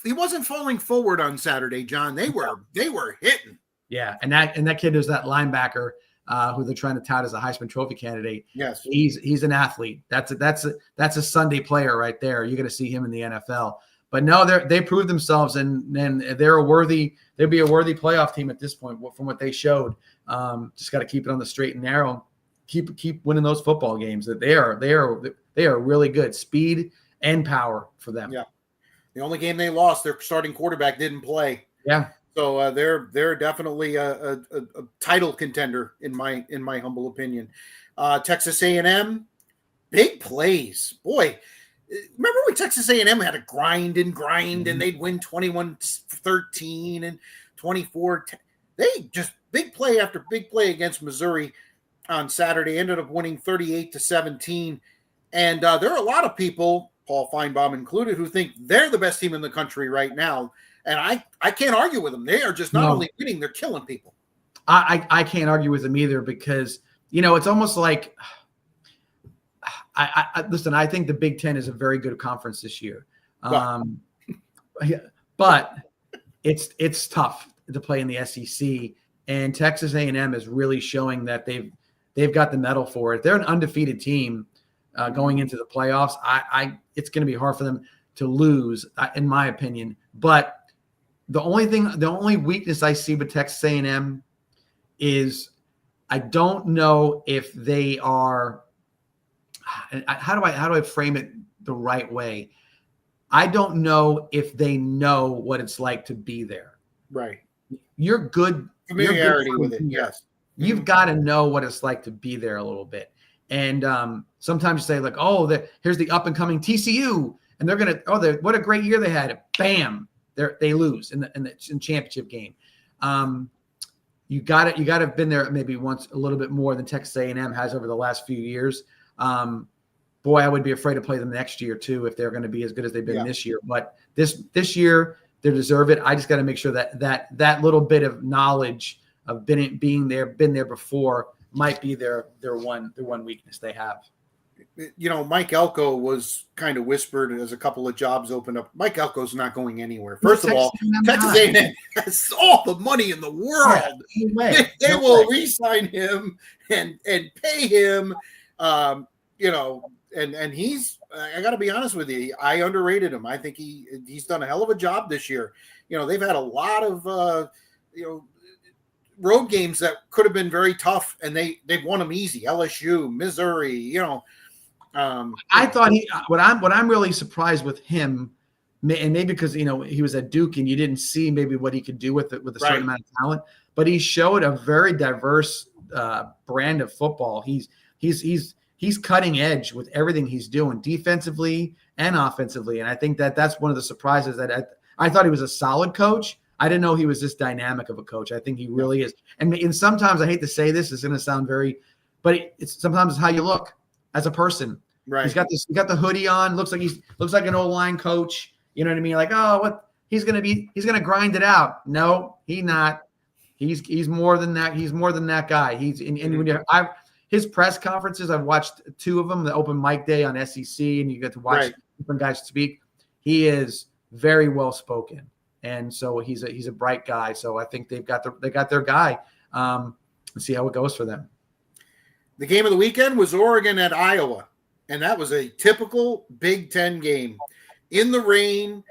He wasn't falling forward on Saturday, John. They were hitting. Yeah, and that kid is that linebacker who they're trying to tout as a Heisman Trophy candidate. Yes, he's an athlete. That's a Sunday player right there. You're going to see him in the NFL. But no, they proved themselves, and they'll be a worthy playoff team at this point from what they showed. Just got to keep it on the straight and narrow. Keep winning those football games. That they are really good. Speed and power for them. Yeah. The only game they lost, their starting quarterback didn't play. Yeah. So they're definitely a title contender in my humble opinion. Texas A&M, big plays. Boy, remember when Texas A&M had to grind and they'd win 21-13 and 24. They just big play after big play against Missouri on Saturday, ended up winning 38-17. And there are a lot of people, Paul Feinbaum included, who think they're the best team in the country right now. And I can't argue with them. They are just not only winning, they're killing people. I can't argue with them either because, it's almost like listen, I think the Big Ten is a very good conference this year. But it's tough to play in the SEC, and Texas A&M is really showing that they've got the mettle for it. They're an undefeated team going into the playoffs. It's going to be hard for them to lose, in my opinion. But the only weakness I see with Texas A&M is I don't know if they are. How do I frame it the right way? I don't know if they know what it's like to be there. Right. You're good. Familiarity with it. Yes. You've got to know what it's like to be there a little bit. And sometimes you say like, here's the up and coming TCU, and they're gonna, what a great year they had. Bam, they lose in the championship game. You got to have been there maybe once a little bit more than Texas A&M has over the last few years. Boy, I would be afraid to play them next year too if they're going to be as good as they've been this year. But this year they deserve it. I just got to make sure that little bit of knowledge of been there before might be their one weakness they have. Mike Elko was kind of whispered as a couple of jobs opened up. Mike Elko's not going anywhere. First of all, Texas A&M has all the money in the world. They will re-sign him and pay him. and he's, I got to be honest with you, I underrated him. I think he's done a hell of a job this year. They've had a lot of, road games that could have been very tough, and they've won them easy. LSU, Missouri, I thought what I'm really surprised with him, and maybe because he was at Duke and you didn't see maybe what he could do with it with a certain amount of talent, but he showed a very diverse brand of football. He's cutting edge with everything he's doing defensively and offensively, and I think that's one of the surprises that I thought he was a solid coach. I didn't know he was this dynamic of a coach. I think he really is. And sometimes I hate to say this, it's going to sound but sometimes it's how you look as a person. Right. He's got the hoodie on. Looks like an old line coach. You know what I mean? Like, oh, what he's going to grind it out. No, he's not. He's more than that. He's more than that guy. His press conferences, I've watched 2 of them, the open mic day on SEC, and you get to watch different guys speak. He is very well spoken. And so he's a bright guy. So I think they got their guy. Let's see how it goes for them. The game of the weekend was Oregon at Iowa, and that was a typical Big Ten game. In the rain,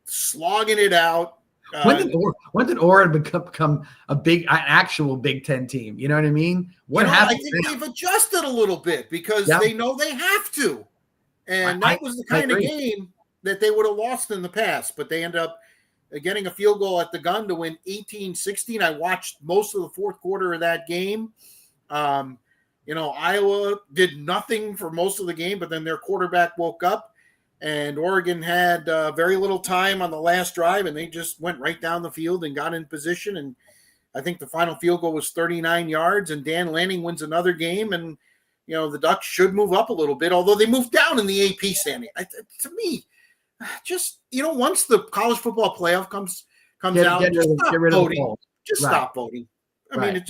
slogging it out. When did Oregon become an actual Big Ten team? You know what I mean? What happened? I think they've adjusted a little bit because they know they have to, and that was the kind of game that they would have lost in the past. But they end up getting a field goal at the gun to win 18-16. I watched most of the fourth quarter of that game. Iowa did nothing for most of the game, but then their quarterback woke up, and Oregon had very little time on the last drive, and they just went right down the field and got in position. And I think the final field goal was 39 yards, and Dan Lanning wins another game. And, the Ducks should move up a little bit, although they moved down in the AP standing. To me, just, once the college football playoff comes out, just stop voting. Just stop voting. I mean,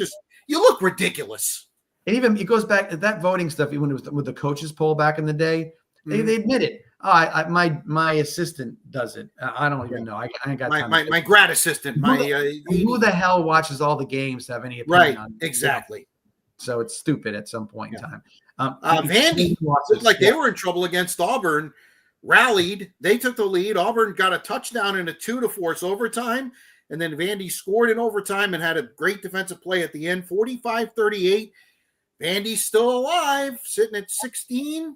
you look ridiculous. And even it goes back to that voting stuff. Even when it was with the coaches poll back in the day, they admit it. My assistant does it. I don't even know. I ain't got time. My grad assistant. Who the hell watches all the games to have any opinion on it? Exactly. So it's stupid at some point in time. Vandy looked like they were in trouble against Auburn. Rallied. They took the lead. Auburn got a touchdown in a 2 to force overtime. And then Vandy scored in overtime and had a great defensive play at the end. 45-38. Vandy's still alive, sitting at 16.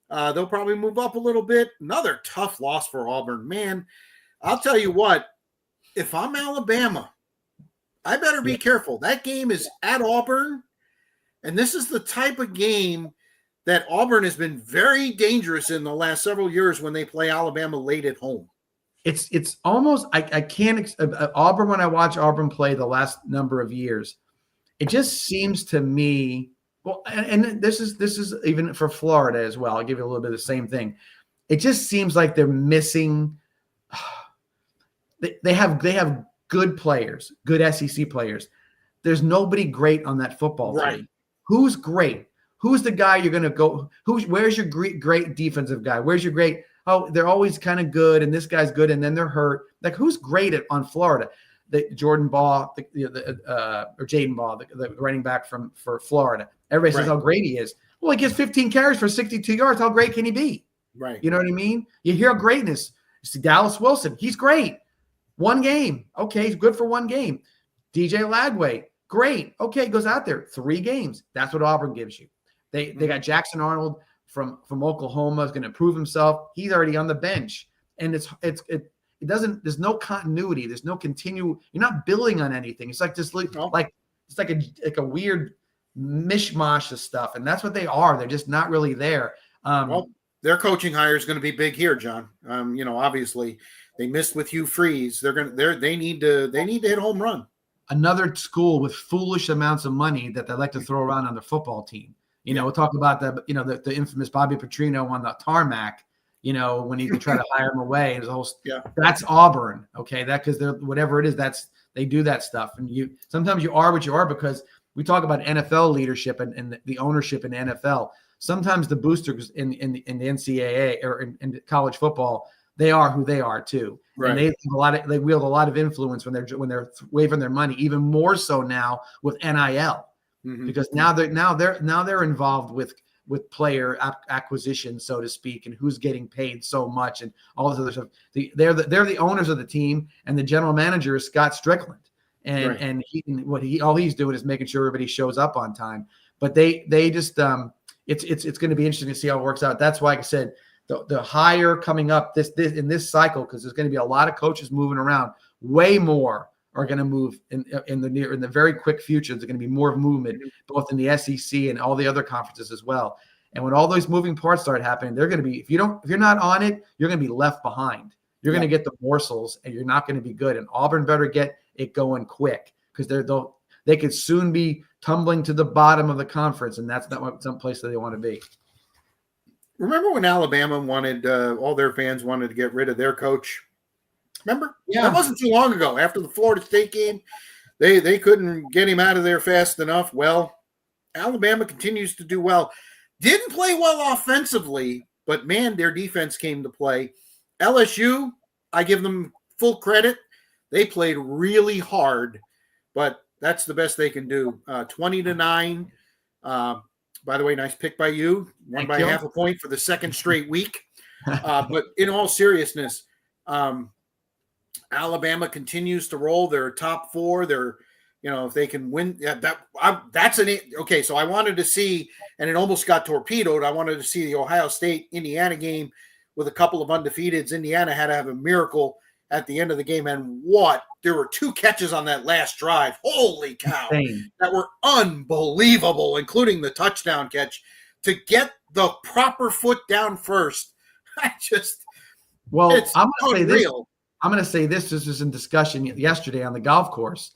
They'll probably move up a little bit. Another tough loss for Auburn. Man, I'll tell you what, if I'm Alabama, I better be careful. That game is at Auburn, and this is the type of game that Auburn has been very dangerous in the last several years when they play Alabama late at home. It's almost I can't Auburn, when I watch Auburn play the last number of years, it just seems to me. Well, and this is even for Florida as well. I'll give you a little bit of the same thing. It just seems like they're missing. They have good players, good SEC players. There's nobody great on that football team. Who's great? Who's the guy you're going to go? Where's your great defensive guy? Where's your great? Oh, they're always kind of good, and this guy's good, and then they're hurt. Like, who's great on Florida? Jordan Baugh, or Jaden Baugh, the running back for Florida. Everybody says how great he is. Well, he gets 15 carries for 62 yards. How great can he be? Right. You know what I mean? You hear greatness. You see Dallas Wilson. He's great. One game. Okay, he's good for one game. DJ Lagway. Great. Okay, goes out there. 3 games. That's what Auburn gives you. They got Jackson Arnold from Oklahoma is going to prove himself. He's already on the bench. And it doesn't, there's no continuity. There's no you're not building on anything. It's like this, it's like a weird mishmash of stuff. And that's what they are. They're just not really there. Their coaching hire is going to be big here, John. Obviously they missed with Hugh Freeze. They need to hit a home run. Another school with foolish amounts of money that they like to throw around on their football team. We'll talk about the infamous Bobby Petrino on the tarmac, when he try to hire him away. That's Auburn. Okay. Because they're whatever it is, they do that stuff. And sometimes you are what you are, because we talk about NFL leadership and the ownership in the NFL. Sometimes the boosters in the NCAA or in college football, they are who they are too. Right. And they wield a lot of influence when they're waving their money, even more so now with NIL. Mm-hmm. Because now they're involved with with player acquisition, so to speak, and who's getting paid so much and all this other stuff. They're the owners of the team, and the general manager is Scott Strickland. And Right. and all he's doing is making sure everybody shows up on time. But they just it's going to be interesting to see how it works out. That's why, like I said, the hire coming up this in this cycle, because there's going to be a lot of coaches moving around. Way more are going to move in the very quick future. There's going to be more movement both in the SEC and all the other conferences as well. And when all those moving parts start happening, they're going to be if you're not on it, you're going to be left behind. You're going to get the morsels, and you're not going to be good. And Auburn better get it going quick, because they could soon be tumbling to the bottom of the conference, and that's not some place that they want to be. Remember when Alabama wanted all their fans wanted to get rid of their coach? Remember? Yeah. That wasn't too long ago. After the Florida State game, they couldn't get him out of there fast enough. Well, Alabama continues to do well. Didn't play well offensively, but man, their defense came to play. LSU, I give them full credit. They played really hard, but that's the best they can do. 20-9. By the way, nice pick by you. Won by half a point for the second straight week. But in all seriousness, Alabama continues to roll. They're top 4. They're, if they can win, okay. So I wanted to see, and it almost got torpedoed. I wanted to see the Ohio State Indiana game with a couple of undefeateds. Indiana had to have a miracle at the end of the game, and there were 2 catches on that last drive. Holy cow. Insane. That were unbelievable, including the touchdown catch to get the proper foot down first. It's I'm unreal. going to say this. This was in discussion yesterday on the golf course.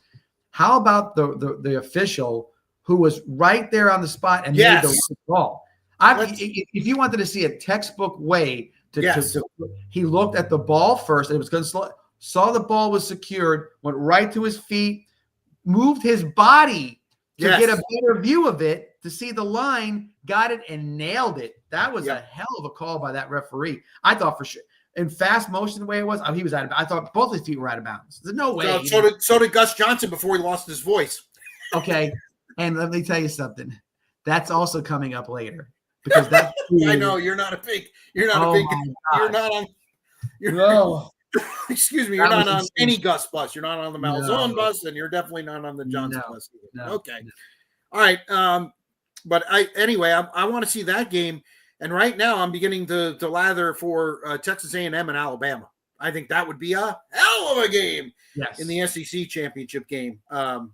How about the official who was right there on the spot and made the ball? If you wanted to see a textbook way he looked at the ball first. It was going to saw the ball was secured, went right to his feet, moved his body to get a better view of it, to see the line, got it, and nailed it. That was a hell of a call by that referee. I thought for sure. In fast motion, the way it was, he was out of bounds. I thought both his feet were out of bounds. There's no way. So did Gus Johnson before he lost his voice. Okay, and let me tell you something. That's also coming up later, because that's. I know you're not a big. You're not a big. You're not on. Excuse me. You're not on any Gus bus. You're not on the Malzahn bus, and you're definitely not on the Johnson bus either. No. Okay. All right. But I want to see that game. And right now, I'm beginning to lather for Texas A&M and Alabama. I think that would be a hell of a game in the SEC championship game. And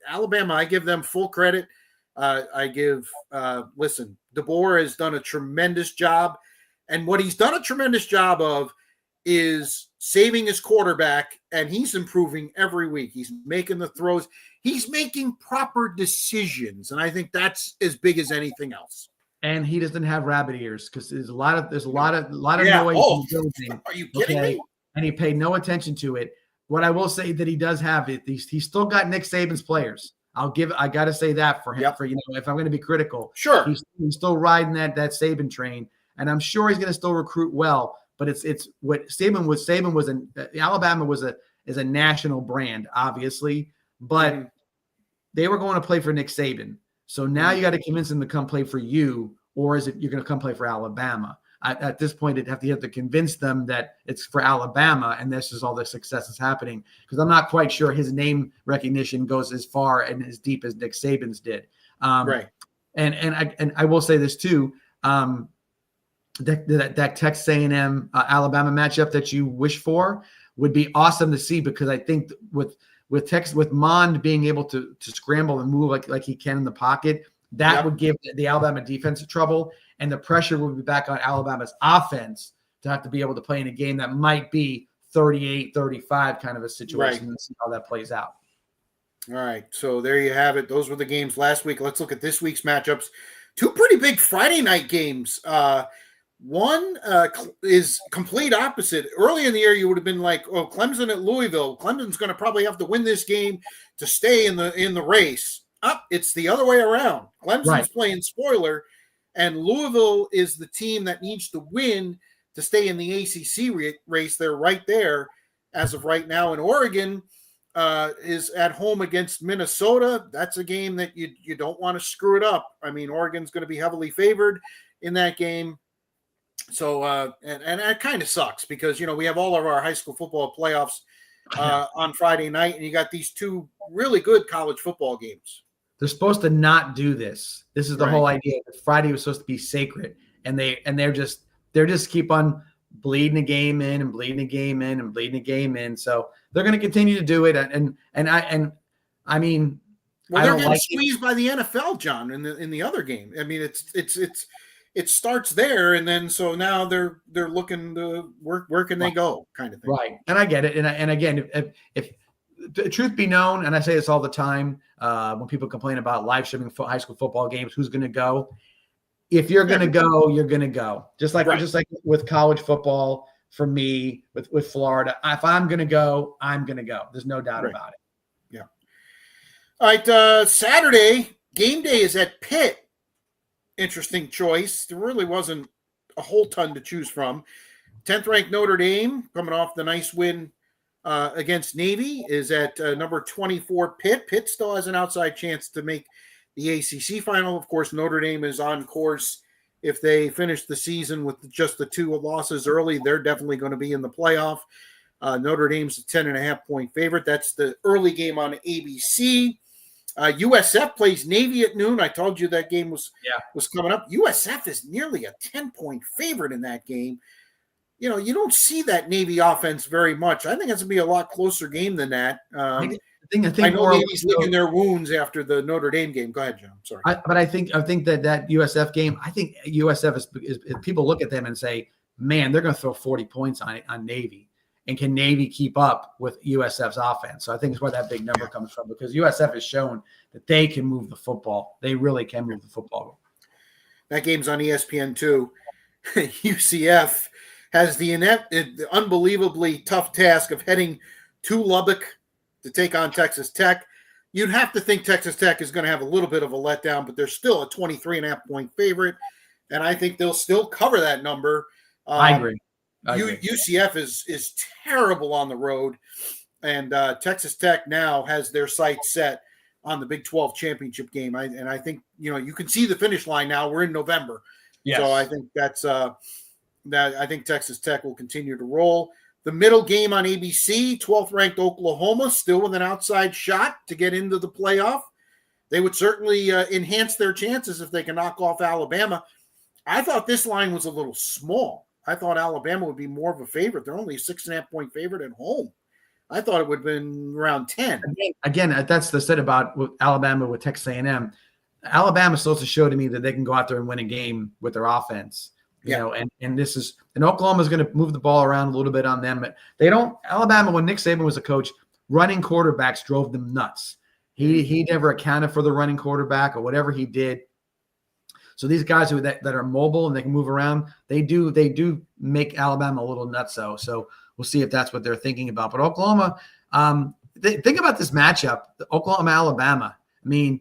Alabama, I give them full credit. Listen, DeBoer has done a tremendous job. And what he's done a tremendous job of is saving his quarterback, and he's improving every week. He's making the throws. He's making proper decisions. And I think that's as big as anything else. And he doesn't have rabbit ears, because there's a lot of noise in the building. Are you kidding me? And he paid no attention to it. What I will say that he does have it, he's still got Nick Saban's players. I got to say that for him. Yep. For if I'm going to be critical, sure, he's still riding that Saban train, and I'm sure he's going to still recruit well. But it's what Saban was. Alabama is a national brand, obviously, but they were going to play for Nick Saban. So now you got to convince them to come play for you, or is it you're going to come play for Alabama? At this point, you have to convince them that it's for Alabama, and this is all the success is happening. Because I'm not quite sure his name recognition goes as far and as deep as Nick Saban's did. Right. And I will say this too. That Texas A&M Alabama matchup that you wish for would be awesome to see, because I think with Mond being able to scramble and move like he can in the pocket, that would give the Alabama defense trouble, and the pressure would be back on Alabama's offense to have to be able to play in a game that might be 38-35 kind of a situation. Let's see how that plays out. All right, so there you have it. Those were the games last week. Let's look at this week's matchups. 2 pretty big Friday night games. One is complete opposite. Early in the year, you would have been like, "Oh, Clemson at Louisville. Clemson's going to probably have to win this game to stay in the race." It's the other way around. Clemson's playing spoiler, and Louisville is the team that needs to win to stay in the ACC race. They're right there as of right now. In Oregon, is at home against Minnesota. That's a game that you don't want to screw it up. I mean, Oregon's going to be heavily favored in that game. So, and that kind of sucks because, we have all of our high school football playoffs on Friday night, and you got these two really good college football games. They're supposed to not do this. This is the whole idea. Friday was supposed to be sacred, and they're just keep on bleeding a game in and bleeding a game in and bleeding a game in. So they're going to continue to do it. And I mean, well, they're getting squeezed by the NFL, John, in the other game. I mean, it starts there, and then so now they're looking to where can they go, kind of thing. Right, and I get it. And again, if the truth be known, and I say this all the time, when people complain about live streaming high school football games, who's going to go? If you're going to go, you're going to go. Just like with college football, for me, with Florida, if I'm going to go, I'm going to go. There's no doubt about it. Yeah. All right, Saturday game day is at Pitt. Interesting choice. There really wasn't a whole ton to choose from. 10th ranked Notre Dame, coming off the nice win against Navy, is at number 24 Pitt. Pitt still has an outside chance to make the ACC final. Of course, Notre Dame is on course. If they finish the season with just the 2 losses early, they're definitely going to be in the playoff. Notre Dame's a 10.5-point favorite. That's the early game on ABC. USF plays Navy at noon. I told you that game was coming up. USF is nearly a 10-point favorite in that game. You don't see that Navy offense very much. I think it's going to be a lot closer game than that. I know Navy's licking their wounds after the Notre Dame game. Go ahead, John. Sorry. But I think that USF game, I think USF is people look at them and say, man, they're going to throw 40 points on Navy. And can Navy keep up with USF's offense? So I think it's where that big number comes from, because USF has shown that they can move the football. They really can move the football. That game's on ESPN2. UCF has the unbelievably tough task of heading to Lubbock to take on Texas Tech. You'd have to think Texas Tech is going to have a little bit of a letdown, but they're still a 23.5-point favorite, and I think they'll still cover that number. I agree. UCF is terrible on the road, and Texas Tech now has their sights set on the Big 12 championship game. I think you can see the finish line now. We're in November, so I think that's that. I think Texas Tech will continue to roll. The middle game on ABC, 12th ranked Oklahoma, still with an outside shot to get into the playoff. They would certainly enhance their chances if they can knock off Alabama. I thought this line was a little small. I thought Alabama would be more of a favorite. They're only a 6.5-point favorite at home. I thought it would have been around 10. Again, that's the said about with Alabama with Texas A&M. Alabama still to show to me that they can go out there and win a game with their offense. And Oklahoma's going to move the ball around a little bit on them. But they don't. Alabama, when Nick Saban was a coach, running quarterbacks drove them nuts. He never accounted for the running quarterback or whatever he did. So these guys that are mobile and they can move around, they do make Alabama a little nutso. So we'll see if that's what they're thinking about. But Oklahoma, think about this matchup, Oklahoma-Alabama. I mean,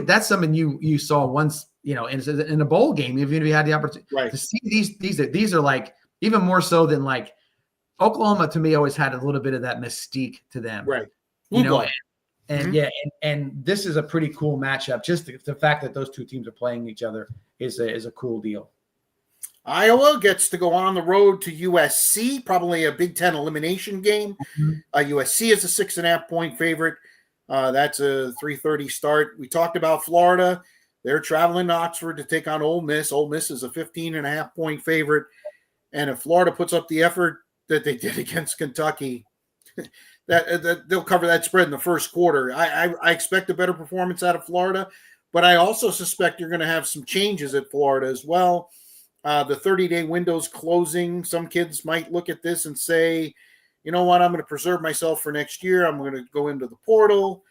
that's something you saw once, in a bowl game, even if you had the opportunity to see these are like even more so than like Oklahoma to me always had a little bit of that mystique to them. Right. And this is a pretty cool matchup. Just the fact that those two teams are playing each other is a cool deal. Iowa gets to go on the road to USC, probably a Big Ten elimination game. USC is a 6.5-point favorite. That's a 3:30 start. We talked about Florida. They're traveling to Oxford to take on Ole Miss. Ole Miss is a 15.5-point favorite. And if Florida puts up the effort that they did against Kentucky, that they'll cover that spread in the first quarter. I expect a better performance out of Florida, but I also suspect you're going to have some changes at Florida as well. The 30-day window's closing. Some kids might look at this and say, you know what, I'm going to preserve myself for next year. I'm going to go into the portal.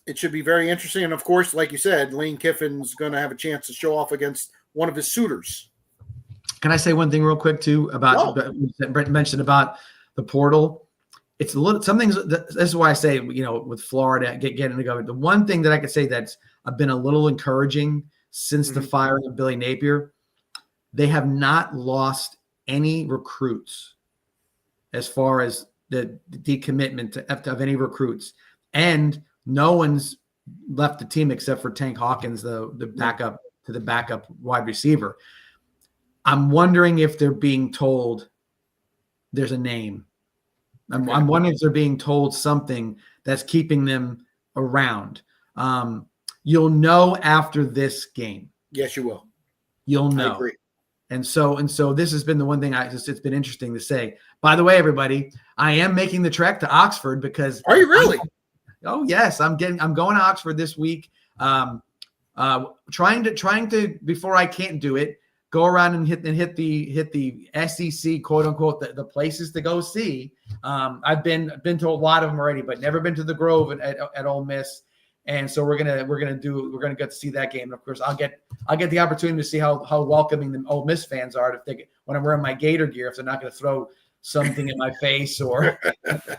It should be very interesting. And, of course, like you said, Lane Kiffin's going to have a chance to show off against one of his suitors. Can I say one thing real quick, too, about Brent mentioned about the portal? It's a little some things. This is why I say, with Florida getting the government. The one thing that I could say that's been a little encouraging since the firing of Billy Napier, they have not lost any recruits as far as the decommitment of any recruits, and no one's left the team except for Tank Hawkins, the backup to the backup wide receiver. I'm wondering if they're being told there's a name. I'm wondering if they're being told something that's keeping them around. You'll know after this game. Yes, you will. You'll know. I agree. And so this has been the one thing it's been interesting to say. By the way, everybody, I am making the trek to Oxford because. Are you really? Oh yes, I'm going to Oxford this week. Trying to before I can't do it, go around and hit the SEC quote unquote the places to go see. I've been to a lot of them already, but never been to the Grove at Ole Miss. And so we're gonna get to see that game. And of course, I'll get the opportunity to see how welcoming the Ole Miss fans are when I'm wearing my Gator gear, if they're not going to throw something in my face or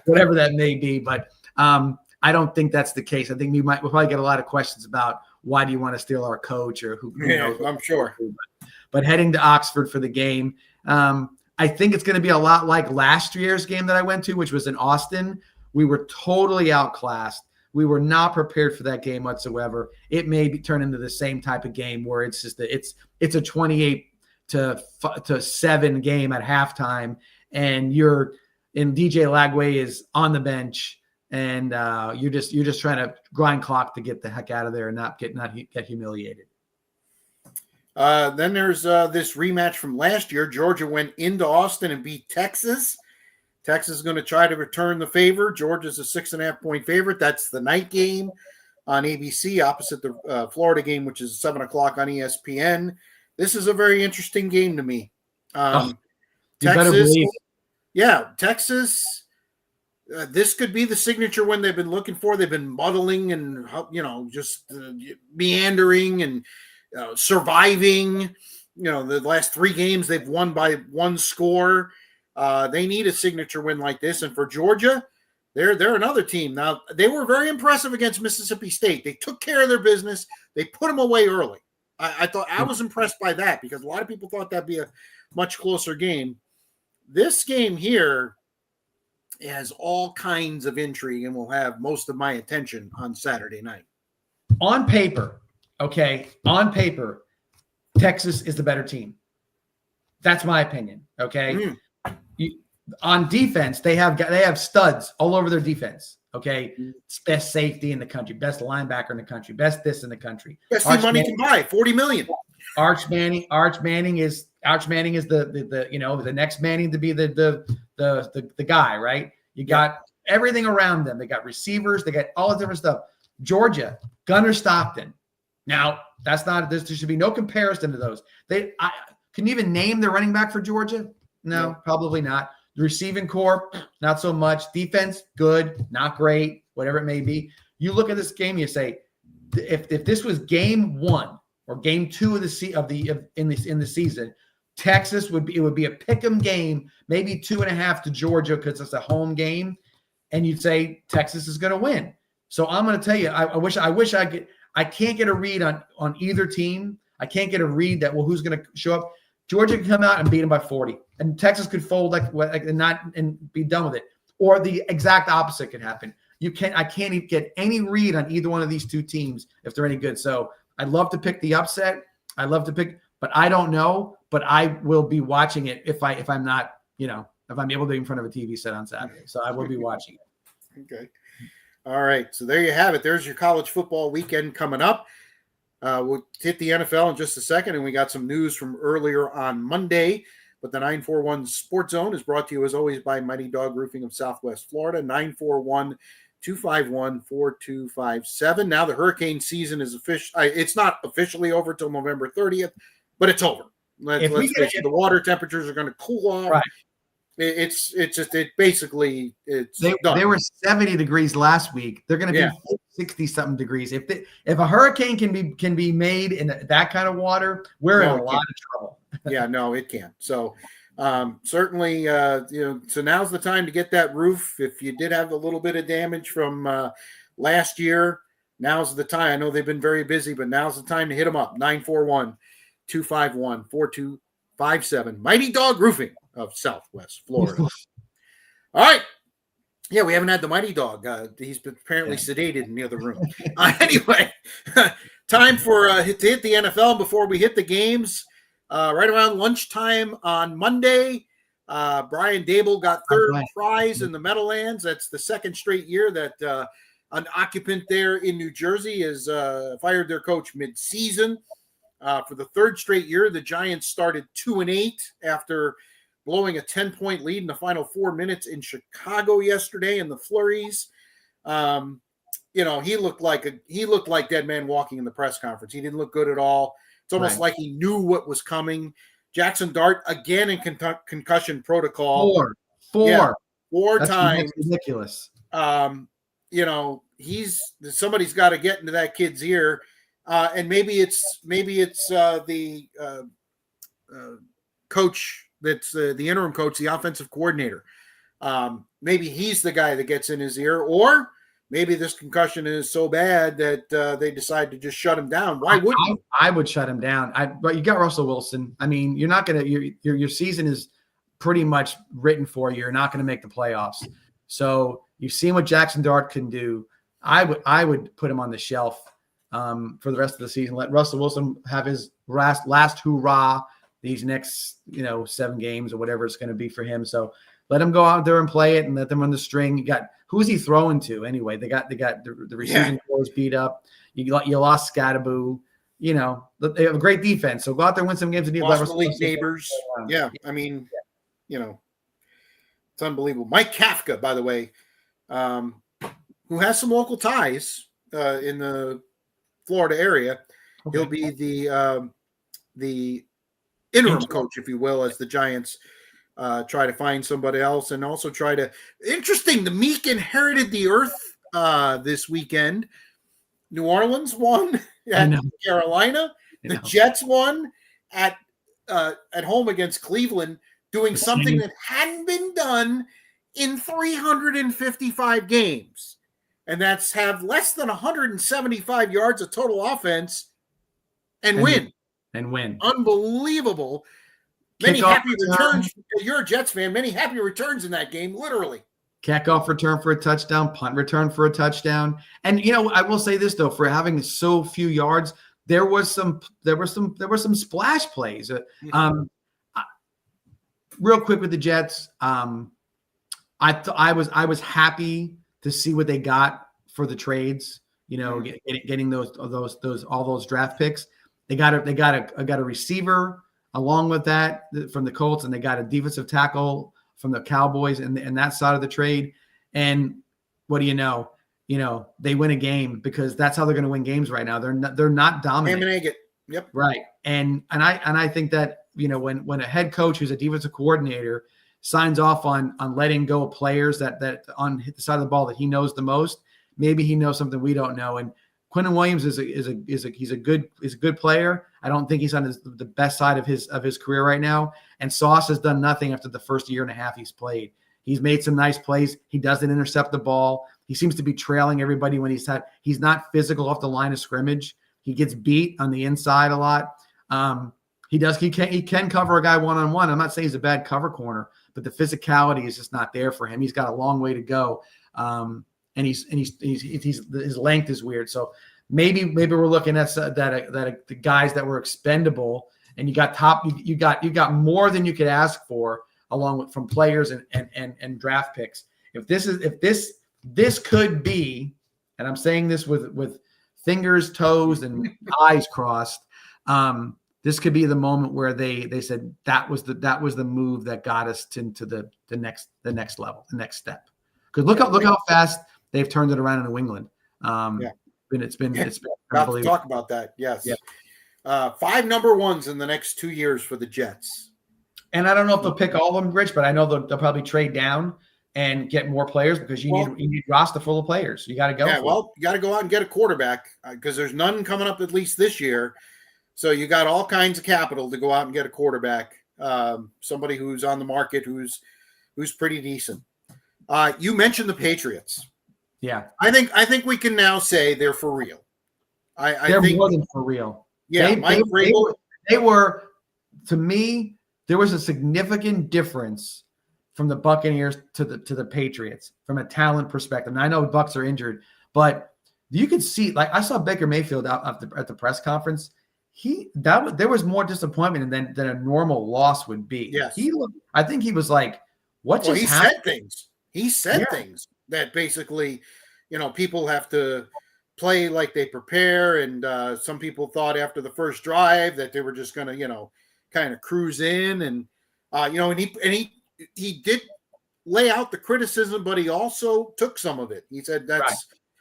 whatever that may be. But I don't think that's the case. I think we'll probably get a lot of questions about why do you want to steal our coach or who knows. I'm sure. But heading to Oxford for the game, I think it's going to be a lot like last year's game that I went to, which was in Austin. We were totally outclassed. We were not prepared for that game whatsoever. It may turn into the same type of game where it's just it's a 28-7 game at halftime, and DJ Lagway is on the bench, and you're just trying to grind clock to get the heck out of there and not get humiliated. Then there's this rematch from last year. Georgia went into Austin and beat Texas. Texas is going to try to return the favor. Georgia's a 6.5-point favorite. That's the night game on ABC, opposite the Florida game, which is 7 o'clock on ESPN. This is a very interesting game to me. You better believe it. Yeah, Texas. This could be the signature win they've been looking for. They've been muddling and just meandering and surviving. The last 3 games they've won by 1 score. They need a signature win like this. And for Georgia, they're another team. Now, they were very impressive against Mississippi State. They took care of their business. They put them away early. I was impressed by that because a lot of people thought that'd be a much closer game. This game here has all kinds of intrigue and will have most of my attention on Saturday night. On paper, Texas is the better team. That's my opinion. Okay. On defense, they have studs all over their defense. Okay, it's best safety in the country, best linebacker in the country, best this in the country. Best team money can buy, $40 million. Arch Manning is the next Manning to be the guy, right? You got everything around them. They got receivers, they got all the different stuff. Georgia, Gunnar Stockton. Now there should be no comparison to those. Can you even name the running back for Georgia? No, probably not. The receiving core, not so much. Defense, good, not great, whatever it may be. You look at this game, you say, if this was game 1 or game 2 in the season, Texas would be a pick'em game, maybe 2.5 to Georgia because it's a home game, and you'd say Texas is going to win. So I'm going to tell you, I wish I could. I can't get a read on either team. I can't get a read that who's going to show up. Georgia could come out and beat them by 40, and Texas could fold and be done with it. Or the exact opposite could happen. I can't even get any read on either one of these 2 teams if they're any good. So I'd love to pick the upset. But I don't know. But I will be watching it if I'm not, if I'm able to be in front of a TV set on Saturday. So I will be watching it. Okay. All right. So there you have it. There's your college football weekend coming up. We'll hit the NFL in just a second, and we got some news from earlier on Monday. But the 941 Sports Zone is brought to you, as always, by Mighty Dog Roofing of Southwest Florida, 941-251-4257. Now the hurricane season is official. It's not officially over till November 30th, but it's over. Let's face it, the water temperatures are going to cool off. Right. It's done. They were 70 degrees last week. They're going to be 60 something degrees. If a hurricane can be made in that kind of water, we're in a lot of trouble. Yeah, no, it can't. So certainly, so now's the time to get that roof. If you did have a little bit of damage from last year, now's the time. I know they've been very busy, but now's the time to hit them up. 941-251-4257. Mighty Dog Roofing of Southwest Florida. All right. Yeah, we haven't had the Mighty Dog. He's been apparently sedated in the other room. Anyway, time for to hit the NFL before we hit the games. Right around lunchtime on Monday, Brian Dable got third prize in the Meadowlands. That's the second straight year that an occupant there in New Jersey has fired their coach mid-season. For the third straight year, the Giants started 2-8 after blowing a 10-point lead in the final 4 minutes in Chicago yesterday in the flurries. He looked like dead man walking in the press conference. He didn't look good at all. It's almost like he knew what was coming. Jackson Dart again in concussion protocol. Four That's times. Ridiculous. Somebody's got to get into that kid's ear, and maybe it's the coach. That's the interim coach, the offensive coordinator. Maybe he's the guy that gets in his ear, or maybe this concussion is so bad that they decide to just shut him down. Why wouldn't you? I would shut him down. But you got Russell Wilson. I mean, you're not going to your season is pretty much written for you. You're not going to make the playoffs. So you've seen what Jackson Dart can do. I would put him on the shelf for the rest of the season. Let Russell Wilson have his last hurrah these next 7 games or whatever it's going to be for him. So let him go out there and play it and let them run the string. You got who's he throwing to anyway? They got the receiving core is beat up. You lost Scattaboo. They have a great defense. So go out there and win some games and lost Malik Neighbors. Yeah, I mean, it's unbelievable. Mike Kafka, by the way, who has some local ties in the Florida area. Okay. He'll be the interim coach, if you will, as the Giants try to find somebody else and also try to. Interesting, the meek inherited the earth this weekend. New Orleans won at Carolina. The Jets won at home against Cleveland, doing something that hadn't been done in 355 games. And that's have less than 175 yards of total offense and win. Unbelievable. Many happy returns. You're a Jets fan. Many happy returns in that game, literally. Kickoff return for a touchdown, punt return for a touchdown. And I will say this though, for having so few yards, there were some splash plays. Real quick with the Jets, I was happy to see what they got for the trades. Getting all those draft picks. They got a receiver along with that from the Colts, and they got a defensive tackle from the Cowboys and that side of the trade. And what do you know? They win a game because that's how they're going to win games right now. They're not dominant. Yep. Right. And I think that when a head coach who's a defensive coordinator signs off on letting go of players that on the side of the ball that he knows the most, maybe he knows something we don't know. And Quinnen Williams is a good player. I don't think he's on the best side of his career right now. And Sauce has done nothing after the first year and a half he's played. He's made some nice plays. He doesn't intercept the ball. He seems to be trailing everybody when he's not physical off the line of scrimmage. He gets beat on the inside a lot. He can cover a guy one-on-one. I'm not saying he's a bad cover corner, but the physicality is just not there for him. He's got a long way to go. And his length is weird. So maybe we're looking at the guys that were expendable, and you got more than you could ask for from players and draft picks. If this could be, and I'm saying this with fingers, toes, and eyes crossed, this could be the moment where they said that was the move that got us into the next level, the next step. Because look how fast they've turned it around in New England. It's been unbelievable. Talk about that. Yes. Yeah. 5 number ones in the next 2 years for the Jets. And I don't know if they'll pick all of them, Rich, but I know they'll probably trade down and get more players because you need roster full of players. You got to go. Yeah, you got to go out and get a quarterback because there's none coming up at least this year. So you got all kinds of capital to go out and get a quarterback, somebody who's on the market, who's pretty decent. You mentioned the Patriots. Yeah, I think we can now say they're for real. They're more than for real. Yeah, they were. To me, there was a significant difference from the Buccaneers to the Patriots from a talent perspective. And I know Bucs are injured, but you could see, like I saw Baker Mayfield out at the press conference. There was more disappointment than a normal loss would be. Yes. I think he was like, what just happened? Said things. He said things that basically, people have to play like they prepare. And some people thought after the first drive that they were just going to, kind of cruise in. And, and he did lay out the criticism, but he also took some of it. He said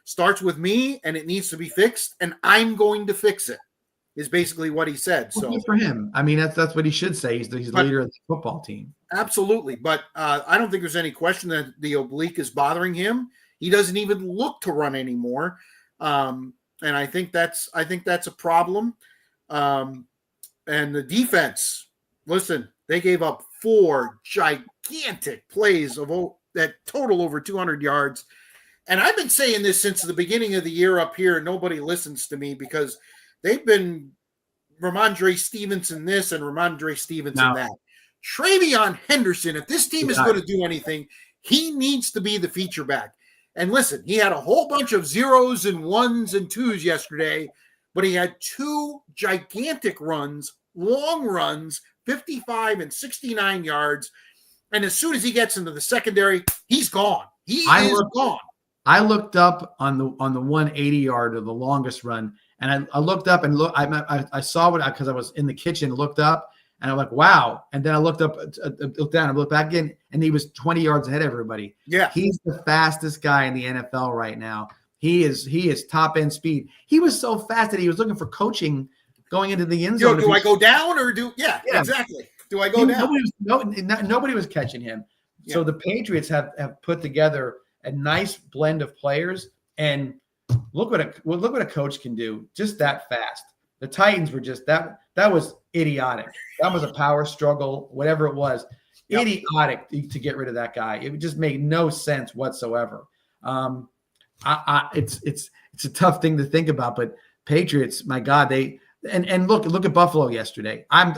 starts with me and it needs to be fixed and I'm going to fix it, is basically what he said. Well, so good for him. I mean, that's what he should say. He's the leader of the football team. Absolutely. But I don't think there's any question that the oblique is bothering him. He doesn't even look to run anymore. And I think that's a problem. And the defense, listen, they gave up 4 gigantic plays that total over 200 yards. And I've been saying this since the beginning of the year up here. Nobody listens to me because they've been Ramondre Stevenson this and Ramondre Stevenson that. TreVeyon Henderson, if this team is going to do anything, he needs to be the feature back. And listen, he had a whole bunch of 0s and 1s and 2s yesterday, but he had 2 gigantic runs, long runs, 55 and 69 yards. And as soon as he gets into the secondary, he's gone. He is gone. I looked up on the 180-yard or the longest run, and I looked up and I saw it because I was in the kitchen, looked up, and I'm like, wow. And then I looked up, looked down, and looked back in, and he was 20 yards ahead of everybody. Yeah. He's the fastest guy in the NFL right now. He is top-end speed. He was so fast that he was looking for coaching going into the end zone. Do I go down or yeah, exactly. Do I go down? Nobody was catching him. Yeah. So the Patriots have put together a nice blend of players, and look what a coach can do just that fast. The Titans were just that was idiotic. That was a power struggle, whatever it was. Yep. Idiotic to get rid of that guy. It just made no sense whatsoever. It's a tough thing to think about, but Patriots, my God, they and look at Buffalo yesterday. I'm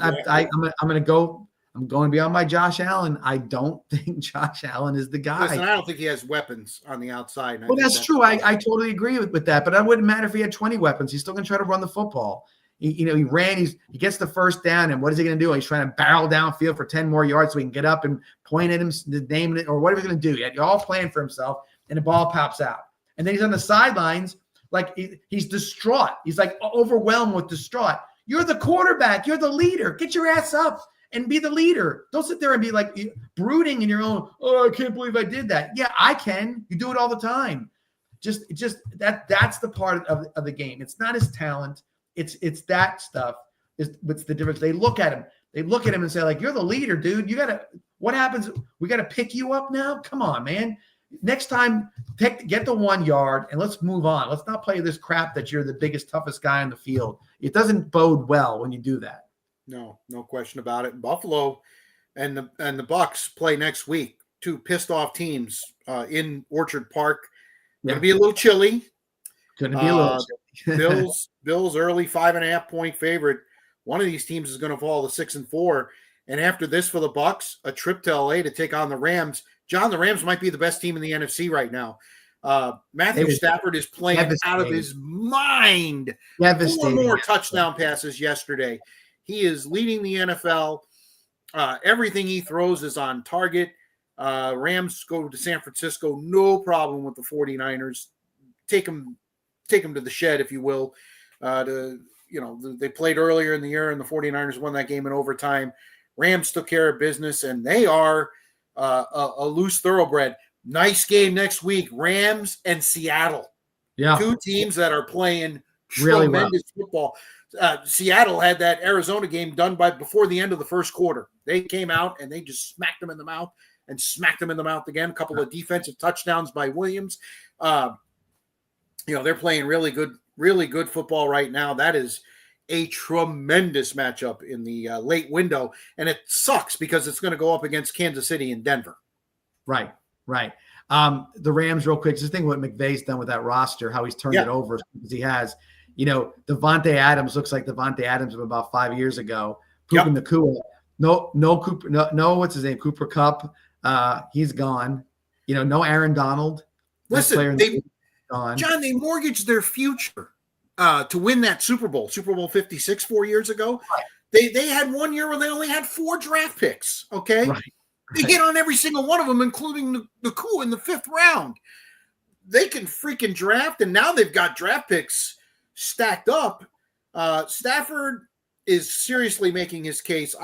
going to be on my Josh Allen. I don't think Josh Allen is the guy. Listen, I don't think he has weapons on the outside. Well, that's true. I totally agree with that. But it wouldn't matter if he had 20 weapons. He's still going to try to run the football. He ran. He gets the first down, and what is he going to do? He's trying to barrel downfield for 10 more yards so he can get up and point at him, name it, or whatever he's going to do. You're all playing for himself, and the ball pops out. And then he's on the sidelines like he's distraught. He's like overwhelmed with distraught. You're the quarterback. You're the leader. Get your ass up and be the leader. Don't sit there and be like brooding in your own, oh, I can't believe I did that. Yeah, I can. You do it all the time. Just that's the part of the game. It's not his talent. It's that stuff. What's the difference? They look at him. They look at him and say, like, you're the leader, dude. What happens? We got to pick you up now? Come on, man. Next time, get the 1 yard and let's move on. Let's not play this crap that you're the biggest, toughest guy on the field. It doesn't bode well when you do that. No question about it. Buffalo and the Bucs play next week. 2 pissed off teams in Orchard Park. Going to be a little chilly. Going to be a little chilly. Bills early 5.5-point favorite. One of these teams is going to fall to 6-4. And after this for the Bucs, a trip to LA to take on the Rams. John, the Rams might be the best team in the NFC right now. Matthew Stafford is playing out of his mind. 4 more touchdown passes yesterday. He is leading the NFL. Everything he throws is on target. Rams go to San Francisco, no problem with the 49ers. Take them to the shed, if you will. They played earlier in the year, and the 49ers won that game in overtime. Rams took care of business, and they are a loose thoroughbred. Nice game next week, Rams and Seattle. Yeah, 2 teams that are playing really tremendous football. Seattle had that Arizona game done before the end of the first quarter. They came out and they just smacked them in the mouth and smacked them in the mouth again. A couple of defensive touchdowns by Williams. They're playing really good football right now. That is a tremendous matchup in the late window, and it sucks because it's going to go up against Kansas City and Denver. Right. The Rams, real quick, just think what McVay's done with that roster, how he's turned it over because he has. Devontae Adams looks like Devontae Adams of about 5 years ago. Puka Nacua, no Cooper, no what's his name, Cooper Kupp. He's gone. No Aaron Donald. Listen, John, they mortgaged their future to win that Super Bowl 56 4 years ago. Right. They had 1 year where they only had 4 draft picks. Okay. Right. They hit on every single one of them, including the coup in the 5th round. They can freaking draft, and now they've got draft picks stacked up. Stafford is seriously making his case.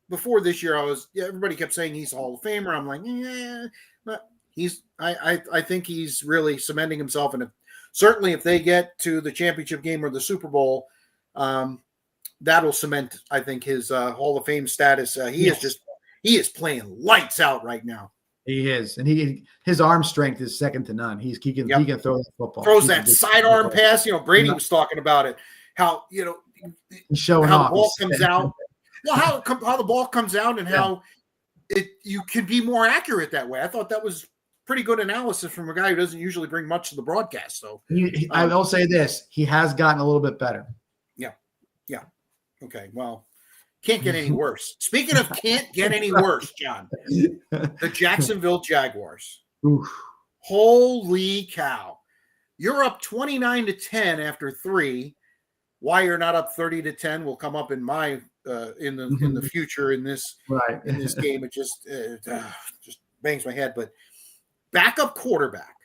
Before this year, everybody kept saying he's a Hall of Famer. I'm like, yeah, but I think he's really cementing himself, and certainly if they get to the championship game or the Super Bowl, that'll cement, I think, his Hall of Fame status. He is playing lights out right now. He is, and his arm strength is second to none. He can throw the football. Throws that sidearm pass. Brady was talking about it. How he's showing how off. The ball comes out. Well, how the ball comes out and how you can be more accurate that way. I thought that was pretty good analysis from a guy who doesn't usually bring much to the broadcast. So I will say this: he has gotten a little bit better. Yeah. Okay. Well, can't get any worse. Speaking of can't get any worse, John, the Jacksonville Jaguars. Oof. Holy cow! You're up 29-10 after 3. Why you're not up 30-10 will come up in my in the future in this in this game. It just bangs my head. But backup quarterback,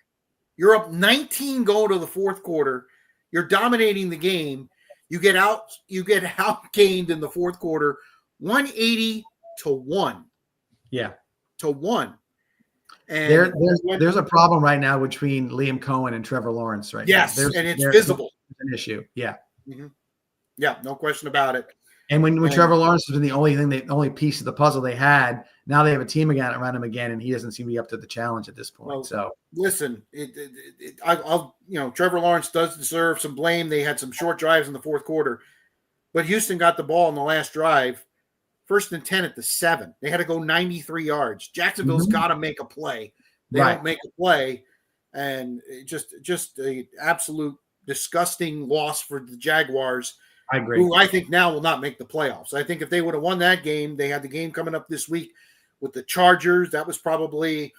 you're up 19 going to the 4th quarter. You're dominating the game. You get outgained in the 4th quarter, 180-1. Yeah, to 1. And there's a problem right now between Liam Cohen and Trevor Lawrence right now. Yes, and it's visible. An issue. Yeah. Mm-hmm. Yeah, no question about it. And when Trevor Lawrence was the only piece of the puzzle they had, now they have a team again around him again, and he doesn't seem to be up to the challenge at this point. Well, so listen, Trevor Lawrence does deserve some blame. They had some short drives in the 4th quarter, but Houston got the ball in the last drive, 1st and 10 at the 7. They had to go 93 yards. Jacksonville's got to make a play. They don't make a play, and just a absolute disgusting loss for the Jaguars. I agree. Who I think now will not make the playoffs. I think if they would have won that game, they had the game coming up this week with the Chargers. That was probably,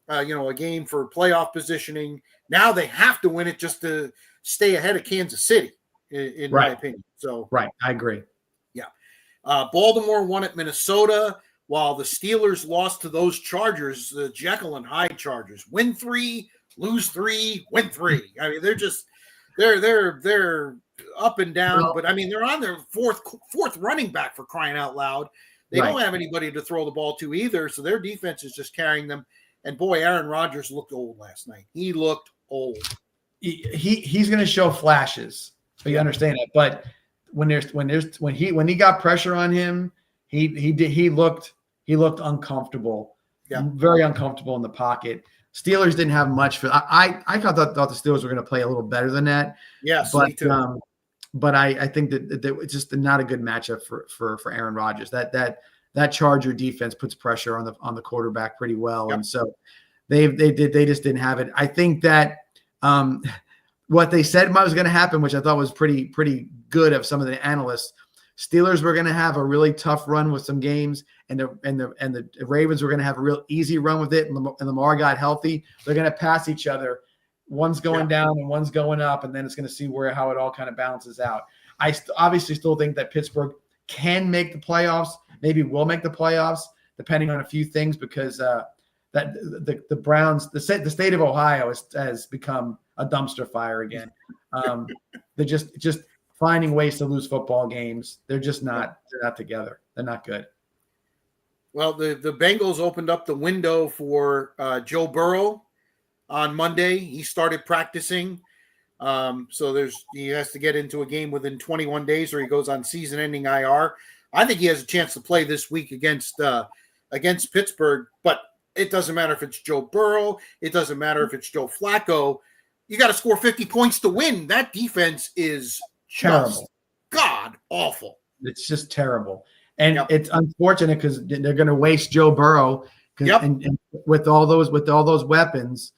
a game for playoff positioning. Now they have to win it just to stay ahead of Kansas City, in my opinion. So I agree. Yeah. Baltimore won at Minnesota, while the Steelers lost to those Chargers, the Jekyll and Hyde Chargers. Win 3, lose 3, win 3. I mean, they're up and down, but I mean, they're on their fourth running back, for crying out loud. They don't have anybody to throw the ball to either, so their defense is just carrying them. And boy, Aaron Rodgers looked old last night. He looked old. He's going to show flashes, so you understand it. But when he got pressure on him, he looked uncomfortable, very uncomfortable in the pocket. Steelers didn't have much for. I thought the Steelers were going to play a little better than that. Yes, but me too. But I think that it's just not a good matchup for Aaron Rodgers. That Charger defense puts pressure on the quarterback pretty well, and so they just didn't have it. I think that what they said was going to happen, which I thought was pretty good of some of the analysts. Steelers were going to have a really tough run with some games, and the Ravens were going to have a real easy run with it. And Lamar got healthy. They're going to pass each other. One's going down and one's going up, and then it's going to see how it all kind of balances out. I obviously still think that Pittsburgh can make the playoffs, maybe will make the playoffs, depending on a few things, because that the Browns, the state of Ohio has become a dumpster fire again. They're just finding ways to lose football games. They're not together. They're not good. Well, the Bengals opened up the window for Joe Burrow on Monday. He started practicing. So he has to get into a game within 21 days or he goes on season-ending IR. I think he has a chance to play this week against Pittsburgh, but it doesn't matter if it's Joe Burrow. It doesn't matter if it's Joe Flacco. You got to score 50 points to win. That defense is terrible. God awful. It's just terrible. And it's unfortunate because they're going to waste Joe Burrow. And with all those weapons,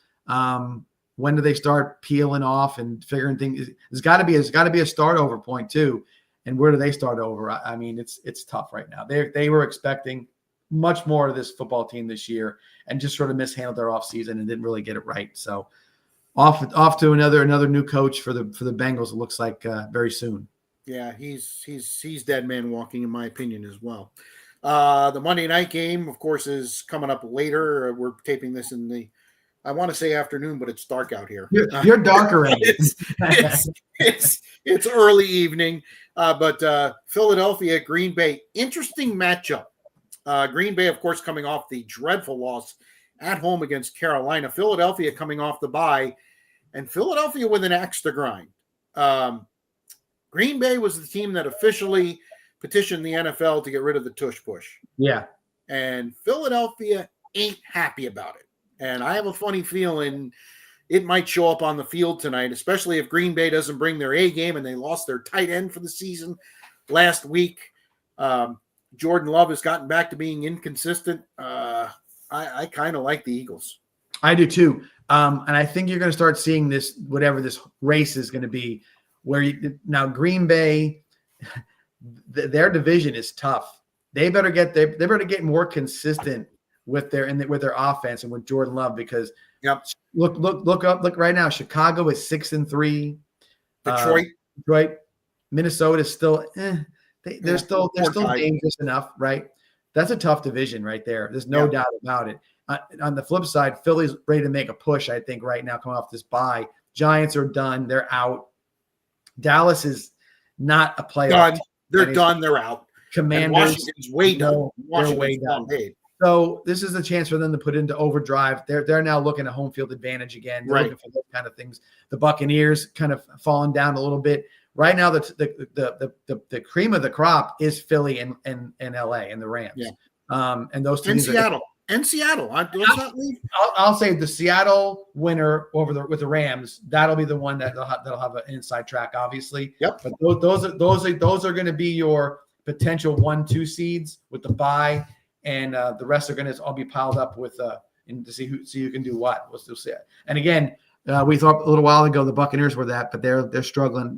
when do they start peeling off and figuring things? There's got to be a start over point too. And where do they start over? I mean, it's tough right now. They were expecting much more to this football team this year and just sort of mishandled their offseason and didn't really get it right. So off to another new coach for the Bengals, it looks like very soon. Yeah, he's dead man walking, in my opinion, as well. The Monday night game, of course, is coming up later. We're taping this in the, I want to say afternoon, but it's dark out here. You're dark already. It's early evening. But Philadelphia, Green Bay, interesting matchup. Green Bay, of course, coming off the dreadful loss at home against Carolina. Philadelphia coming off the bye, and Philadelphia with an axe to grind. Green Bay was the team that officially petitioned the NFL to get rid of the tush push. Yeah. And Philadelphia ain't happy about it. And I have a funny feeling it might show up on the field tonight, especially if Green Bay doesn't bring their A game and they lost their tight end for the season last week. Jordan Love has gotten back to being inconsistent. I kind of like the Eagles. I do too. And I think you're going to start seeing this, whatever this race is going to be, where now Green Bay, their division is tough. They better get more consistent with their offense and with Jordan Love, because look right now. Chicago is 6-3. Detroit, Minnesota is still they're still dangerous enough, right? That's a tough division right there. There's no doubt about it. On the flip side, Philly's ready to make a push, I think, right now, coming off this bye. Giants are done. They're out. Dallas is not a playoff. They're done. They're out. Commanders, and Washington's way done. They're way done. So this is a chance for them to put into overdrive. They're now looking at home field advantage again. They're looking for those kind of things. The Buccaneers kind of falling down a little bit. Right now, the cream of the crop is Philly and LA and the Rams. Yeah. And those two and Seattle. I'll say the Seattle winner with the Rams. That'll be the one that'll have an inside track, obviously. Yep. But those are going to be your potential 1-2 seeds with the bye, and the rest are going to all be piled up with and to see who can do what. We'll still see it. And again, we thought a little while ago the Buccaneers were that, but they're struggling.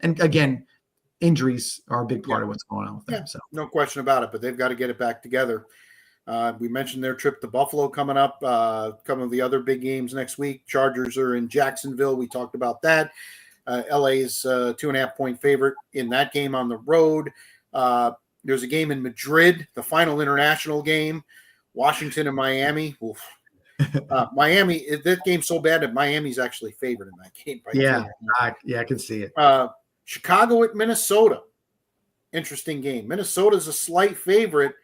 And again, injuries are a big part of what's going on with them. So no question about it. But they've got to get it back together. We mentioned their trip to Buffalo coming up. Some of the other big games next week. Chargers are in Jacksonville. We talked about that. LA is 2.5-point favorite in that game on the road. There's a game in Madrid, the final international game. Washington and Miami. Miami, that game's so bad that Miami's actually favored in that game. I can see it. Chicago at Minnesota. Interesting game. Minnesota's a slight favorite,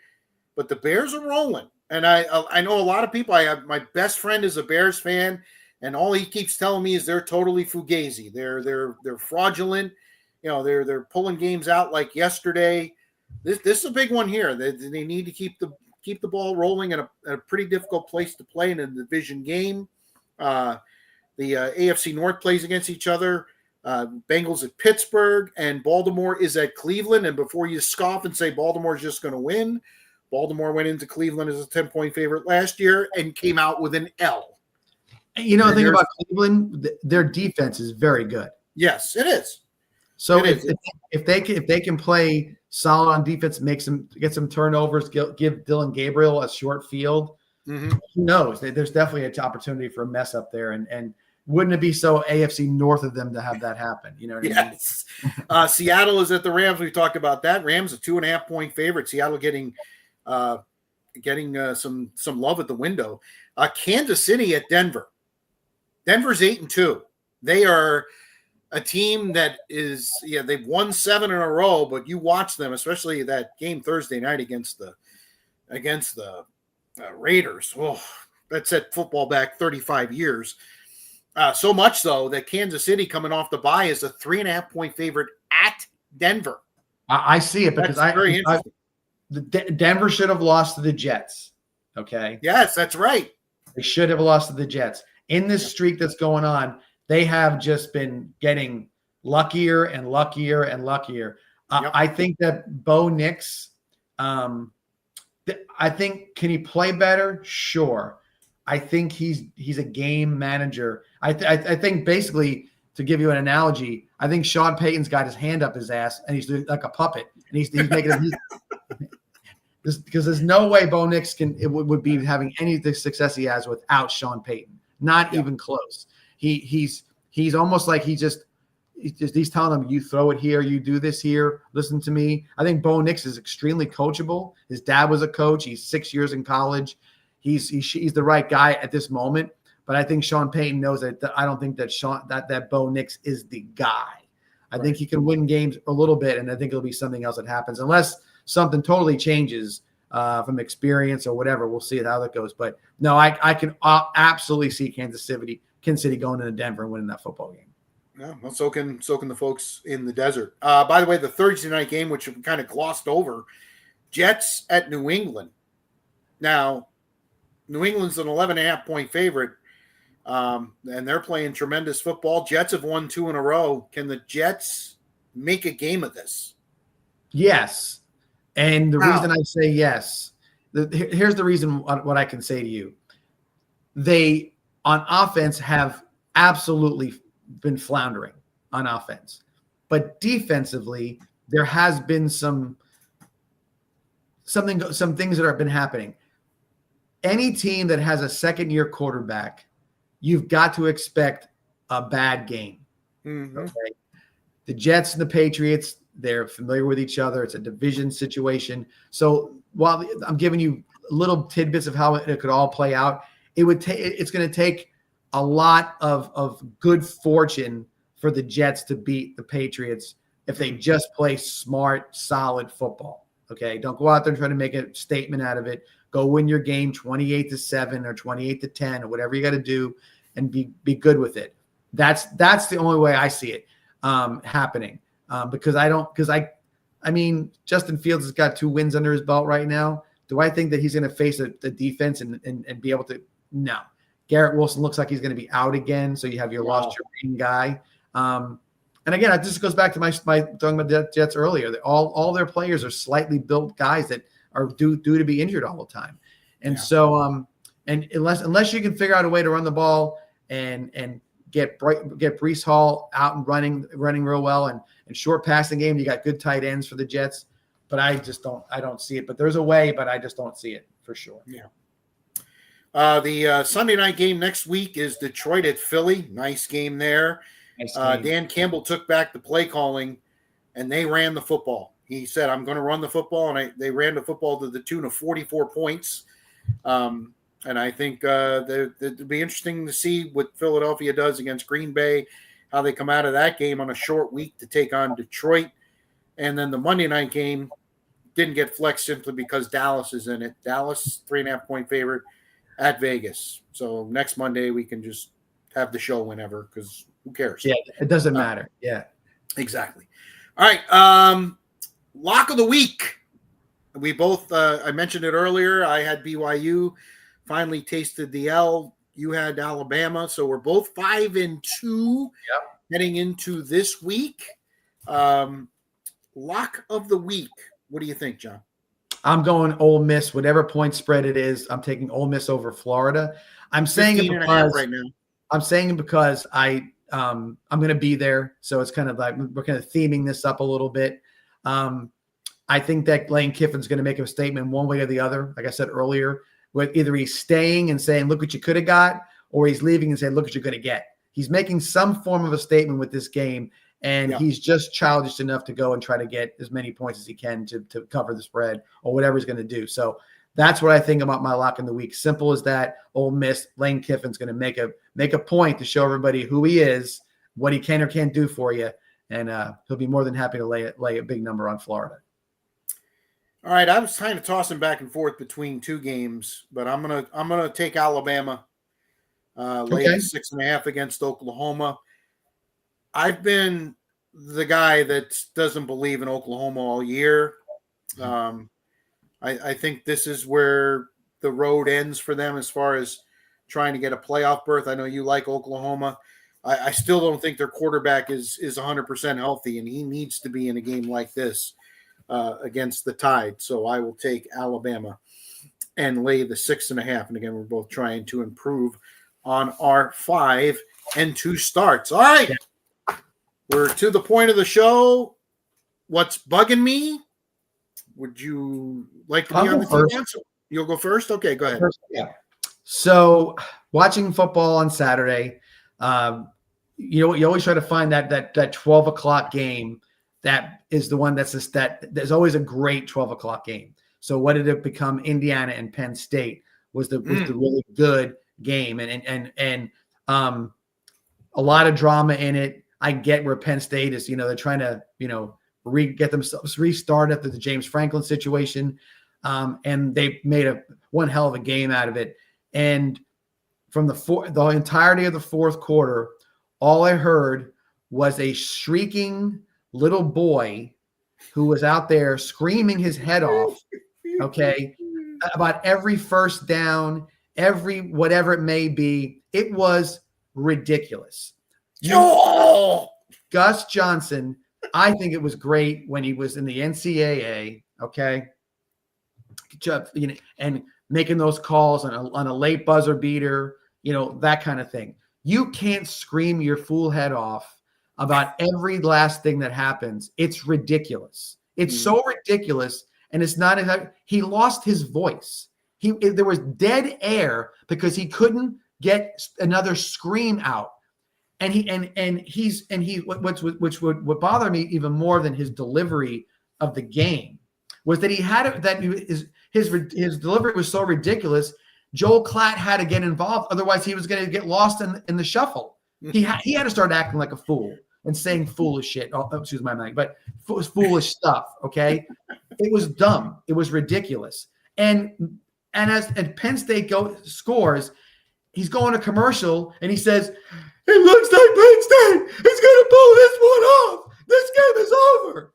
but the Bears are rolling. And I know a lot of people. My best friend is a Bears fan, and all he keeps telling me is they're totally fugazi. They're fraudulent. They're pulling games out like yesterday. This is a big one here. They need to keep the ball rolling in a pretty difficult place to play in a division game. The AFC North plays against each other. Bengals at Pittsburgh, and Baltimore is at Cleveland. And before you scoff and say Baltimore's just going to win, Baltimore went into Cleveland as a 10-point favorite last year and came out with an L. The thing about Cleveland, their defense is very good. Yes, it is. So if they can play solid on defense, get some turnovers, give Dylan Gabriel a short field, who knows? There's definitely an opportunity for a mess up there, and wouldn't it be so AFC North of them to have that happen? You know what I mean? Seattle is at the Rams. We talked about that. Rams a 2.5-point favorite. Seattle getting some love at the window. Kansas City at Denver. Denver's 8-2. They are a team that is, they've won 7 in a row, but you watch them, especially that game Thursday night against the Raiders. Oh, that set football back 35 years. So much so that Kansas City, coming off the bye, is a 3.5-point favorite at Denver. I see it because that's very interesting. Denver should have lost to the Jets. Okay. Yes, that's right. They should have lost to the Jets. In this streak that's going on, they have just been getting luckier and luckier and luckier. I think that Bo Nix, I think, can he play better? Sure. I think he's a game manager. I think basically, to give you an analogy, I think Sean Payton's got his hand up his ass and he's like a puppet, and he's making him. because there's no way Bo Nix would be having any of the success he has without Sean Payton. Not even close. He's almost like he's telling them, you throw it here, you do this here, listen to me. I think Bo Nix is extremely coachable. His dad was a coach. He's 6 years in college. He's the right guy at this moment. But I think Sean Payton knows that I don't think that Bo Nix is the guy. I think he can win games a little bit, and I think it'll be something else that happens. Unless something totally changes from experience or whatever. We'll see how that goes. But no, I can absolutely see Kansas City going into Denver and winning that football game. Yeah, well, so can the folks in the desert. By the way, the Thursday night game, which we kind of glossed over, Jets at New England. Now, New England's an 11.5-point favorite, and they're playing tremendous football. Jets have won 2 in a row. Can the Jets make a game of this? Yes. And the reason I say yes, here's the reason what I can say to you. They, on offense, have absolutely been floundering on offense. But defensively, there has been some things that have been happening. Any team that has a second-year quarterback, you've got to expect a bad game. Mm-hmm. Okay? The Jets and the Patriots, they're familiar with each other. It's a division situation. So while I'm giving you little tidbits of how it could all play out, it's going to take a lot of good fortune for the Jets to beat the Patriots if they just play smart, solid football. Okay, don't go out there and try to make a statement out of it. Go win your game 28-7 or 28-10 or whatever you got to do, and be good with it. That's the only way I see it happening. Because I mean, Justin Fields has got 2 wins under his belt right now. Do I think that he's going to face the defense and be able to? No. Garrett Wilson looks like he's going to be out again. So you have your lost your main guy. And again, it just goes back to my talking about the Jets earlier. That all their players are slightly built guys that are due to be injured all the time. And so and unless you can figure out a way to run the ball and get Breece Hall out and running real well and short passing game, you got good tight ends for the Jets. But I don't see it. But there's a way, but I just don't see it for sure. Yeah. The Sunday night game next week is Detroit at Philly. Nice game there. Nice game. Dan Campbell took back the play calling, and they ran the football. He said, I'm going to run the football, and they ran the football to the tune of 44 points. And I think it'll be interesting to see what Philadelphia does against Green Bay, how they come out of that game on a short week to take on Detroit. And then the Monday night game didn't get flexed simply because Dallas is in it. Dallas, 3.5-point favorite at Vegas. So next Monday we can just have the show whenever, because who cares? Yeah, it doesn't matter. Yeah, exactly. All right. Lock of the week. We both, I mentioned it earlier. I had BYU, finally tasted the L. You had Alabama. So we're both 5-2 heading into this week. Lock of the week. What do you think, John? I'm going Ole Miss, whatever point spread it is. I'm taking Ole Miss over Florida. I'm saying it because right now. I'm saying it because I'm going to be there. So it's kind of like we're kind of theming this up a little bit. I think that Lane Kiffin's going to make a statement one way or the other. Like I said earlier, with either he's staying and saying, look what you could have got, or he's leaving and saying, look what you're going to get. He's making some form of a statement with this game. And he's just childish enough to go and try to get as many points as he can to cover the spread or whatever he's going to do. So that's what I think about my lock in the week. Simple as that. Ole Miss, Lane Kiffin's going to make a point to show everybody who he is, what he can or can't do for you, and he'll be more than happy to lay a big number on Florida. All right, I was kind of tossing back and forth between 2 games, but I'm gonna take Alabama. Lay 6.5 against Oklahoma. I've been the guy that doesn't believe in Oklahoma all year. I think this is where the road ends for them as far as trying to get a playoff berth. I know you like Oklahoma. I still don't think their quarterback is 100% healthy, and he needs to be in a game like this against the Tide. So I will take Alabama and lay the 6.5. And again, we're both trying to improve on our 5-2 starts. All right. We're to the point of the show. What's bugging me? would you like to I'll be on go the team first. answer? You'll go first? Okay, go ahead. Yeah. So watching football on Saturday, you always try to find that 12 o'clock game that is the one that there's always a great 12 o'clock game. So what did it become? Indiana and Penn State was the really good game, and a lot of drama in it. I get where Penn State is, they're trying to, get themselves restart after the James Franklin situation. And they made one hell of a game out of it. And from the entirety of the fourth quarter, all I heard was a shrieking little boy who was out there screaming his head off, okay, about every first down, every whatever it may be. It was ridiculous. Gus Johnson, I think it was great when he was in the NCAA, okay, and making those calls on a late buzzer beater, that kind of thing. You can't scream your fool head off about every last thing that happens. It's ridiculous. It's so ridiculous, and it's not. He lost his voice. There was dead air because he couldn't get another scream out. And what would bother me even more than his delivery of the game was that his delivery was so ridiculous. Joel Klatt had to get involved, otherwise he was going to get lost in the shuffle. He had to start acting like a fool and saying foolish shit. Oh, excuse my mind, but foolish stuff. Okay, it was dumb. It was ridiculous. And as Penn State scores, he's going to commercial and he says, "It looks like Penn State is going to pull this one off. This game is over."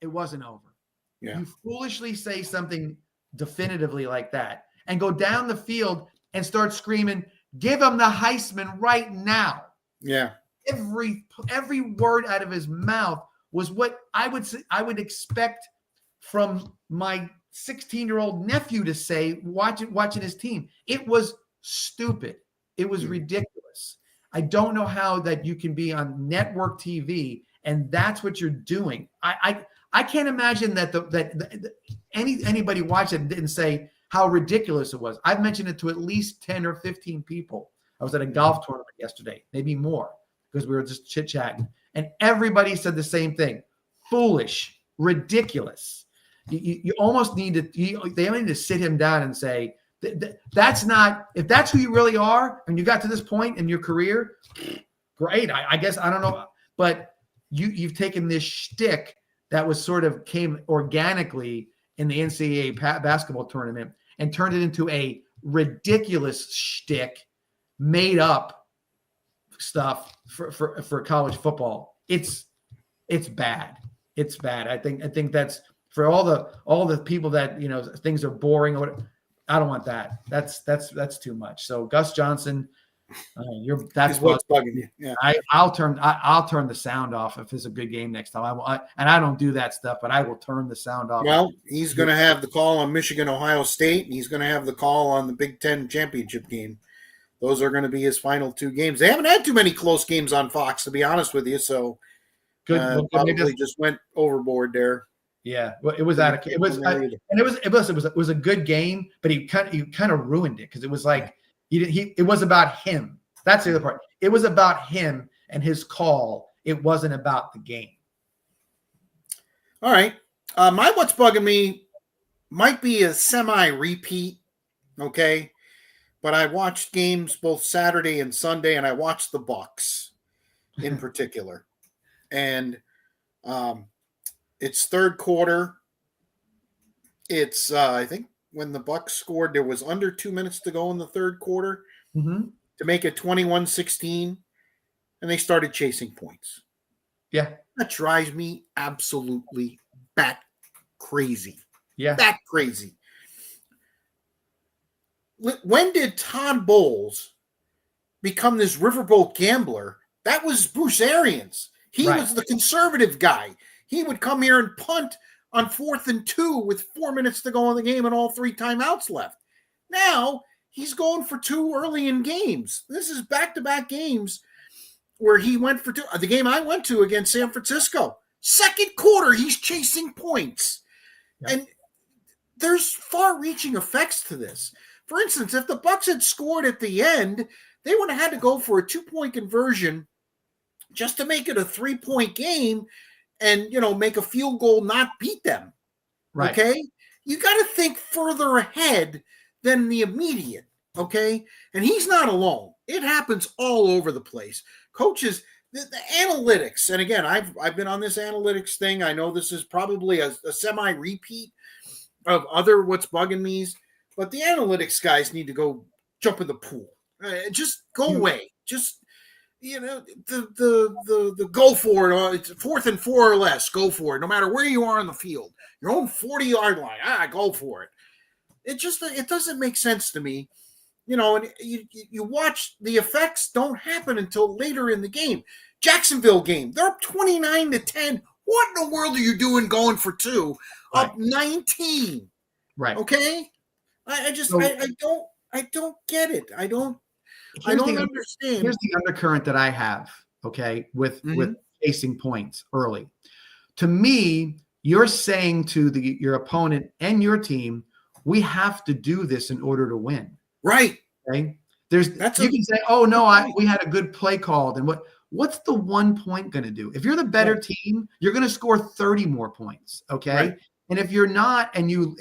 It wasn't over. Yeah. You foolishly say something definitively like that and go down the field and start screaming, "Give him the Heisman right now." Yeah. Every word out of his mouth was what I would expect from my 16-year-old nephew to say watching his team. It was stupid. It was ridiculous. I don't know how that you can be on network TV and that's what you're doing. I can't imagine that anybody watched it and didn't say how ridiculous it was. I've mentioned it to at least 10 or 15 people. I was at a golf tournament yesterday, maybe more, because we were just chit-chatting. And everybody said the same thing. Foolish, ridiculous. You almost need to, they need to sit him down and say, that's not, if that's who you really are, and you got to this point in your career, great. I guess, I don't know. But you've taken this shtick that was sort of came organically in the NCAA basketball tournament and turned it into a ridiculous shtick, made up stuff for college football. It's bad. It's bad. I think that's for all the people that, things are boring or whatever. I don't want that. That's too much. So Gus Johnson, that's what's bugging you. Yeah. I'll turn the sound off if it's a good game next time. And I don't do that stuff, but I will turn the sound off. Well, he's going to have the call on Michigan, Ohio State, and he's going to have the call on the Big Ten championship game. Those are going to be his final two games. They haven't had too many close games on Fox, to be honest with you. So probably just went overboard there. Yeah, well, it was out of it was it was a good game, but he kind of ruined it because it was like it was about him. That's the other part. It was about him and his call. It wasn't about the game. All right, my what's bugging me might be a semi-repeat. Okay, but I watched games both Saturday and Sunday, and I watched the Bucks in particular, and it's third quarter. It's I think when the Bucks scored, there was under 2 minutes to go in the third quarter to make it 21-16, and they started chasing points. Yeah, that drives me absolutely bat crazy. Yeah, bat crazy. When did Todd Bowles become this riverboat gambler? That was Bruce Arians. He was the conservative guy. He would come here and punt on 4th and 2 with 4 minutes to go in the game and all 3 timeouts left. Now he's going for 2 early in games. This is back-to-back games where he went for 2. The game I went to against San Francisco, second quarter, he's chasing points. And there's far-reaching effects to this. For instance, if the Bucks had scored at the end, they would have had to go for a 2-point conversion just to make it a 3-point game and, make a field goal, not beat them. Right. Okay? You got to think further ahead than the immediate. Okay? And he's not alone. It happens all over the place. Coaches, the analytics, and again, I've been on this analytics thing. I know this is probably a semi-repeat of other what's bugging me's, but the analytics guys need to go jump in the pool. Just go away. Just the go for it. It's 4th and 4 or less. Go for it. No matter where you are on the field, your own 40-yard line. Go for it. It doesn't make sense to me. And you watch, the effects don't happen until later in the game. Jacksonville game, they're up 29-10. What in the world are you doing going for 2? Right. Up 19. Right. Okay. I don't get it. I don't understand. Here's the undercurrent that I have, okay, with chasing points early. To me, you're saying to your opponent and your team, we have to do this in order to win. Right. Okay. You can say, oh no, we had a good play called, and what's the 1 point going to do? If you're the better team, you're going to score 30 more points. Okay. Right. And if you're not, and you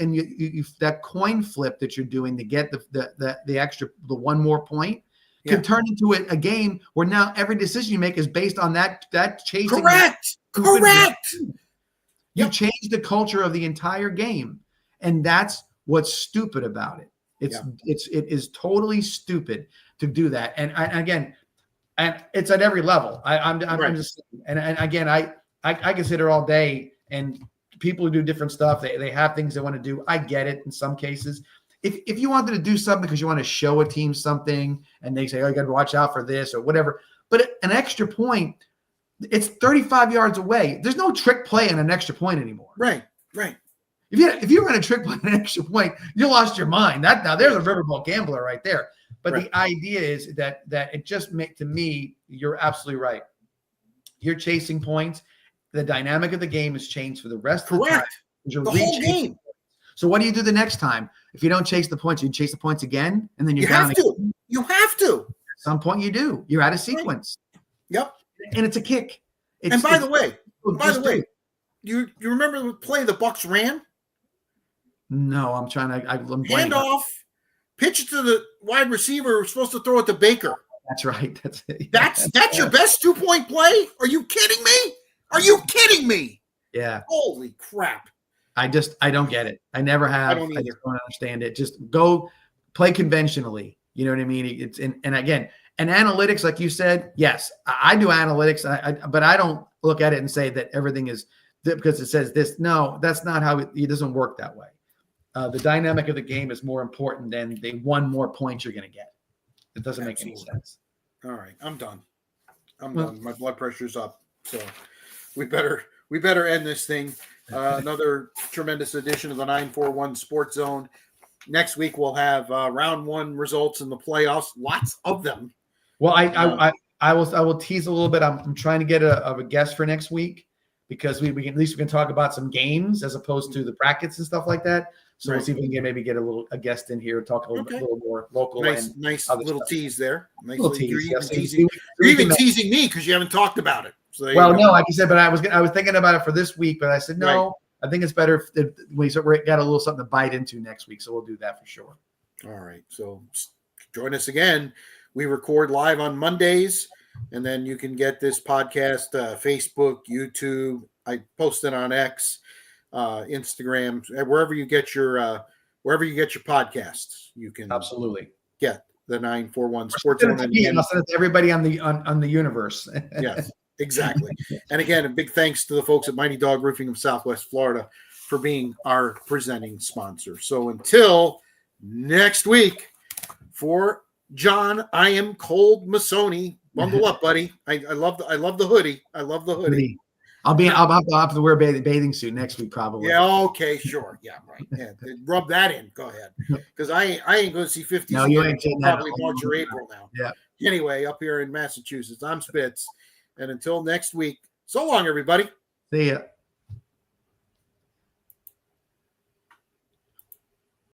that coin flip that you're doing to get the extra 1 more point can turn into a game where now every decision you make is based on that chasing. Correct. You change the culture of the entire game, and that's what's stupid about it. It is totally stupid to do that. And again, it's at every level. I'm just, and again, I can sit here all day, and people who do different stuff, they have things they want to do. I get it in some cases. If you wanted to do something because you want to show a team something, and they say, oh, you got to watch out for this or whatever, but an extra point, it's 35 yards away. There's no trick play on an extra point anymore. Right. If you run a trick play on an extra point, you lost your mind. Now there's a riverboat gambler right there. But the idea is that it just to me, you're absolutely right. You're chasing points. The dynamic of the game has changed for the rest of the time. The whole game. So what do you do the next time? If you don't chase the points, you chase the points again, and then you have to. You have to. At some point you do. You're out of sequence. Right. Yep. And it's a kick. By the way, you remember the play the Bucks ran? No, I'm trying to. I'm hand off, pitch it to the wide receiver who's supposed to throw it to Baker. That's right. That's it. That's your best 2-point play? Are you kidding me? Yeah. Holy crap. I don't get it. I never have. I just don't understand it. Just go play conventionally. You know what I mean? It's and again, and analytics, like you said, yes, I do analytics, but I don't look at it and say that everything is because it says this. No, that's not how it doesn't work that way. The dynamic of the game is more important than the 1 more point you're going to get. It doesn't make any sense. All right, I'm done. Done. My blood pressure's up, so we better end this thing. Another tremendous edition of the 941 Sports Zone. Next week we'll have round 1 results in the playoffs. Lots of them. Well, I will tease a little bit. I'm trying to get a guest for next week because we can at least we can talk about some games as opposed to the brackets and stuff like that. So we'll see if we can maybe get a guest in here, talk a little more local. Nice little stuff. Tease there. Little tease. You're even teasing me because you haven't talked about it. So no, like you said, but I was thinking about it for this week, but I said no. Right. I think it's better if we got a little something to bite into next week, so we'll do that for sure. All right. So join us again. We record live on Mondays, and then you can get this podcast Facebook, YouTube. I post it on X. Instagram, wherever you get your podcasts, you can absolutely get the 941 Sports Zone. I'll send it to everybody on the universe. Yes, exactly. And again, a big thanks to the folks at Mighty Dog Roofing of Southwest Florida for being our presenting sponsor. So until next week, for John, I am Cold Masoni. Bundle up, buddy. I love the hoodie. I love the hoodie. I'll have to wear a bathing suit next week, probably. Yeah. Okay. Sure. Yeah. Right. Yeah. Rub that in. Go ahead. Because I ain't going to see 50s. No, you ain't saying that. Probably March or April now. Yeah. Anyway, up here in Massachusetts, I'm Spitz, and until next week. So long, everybody. See ya.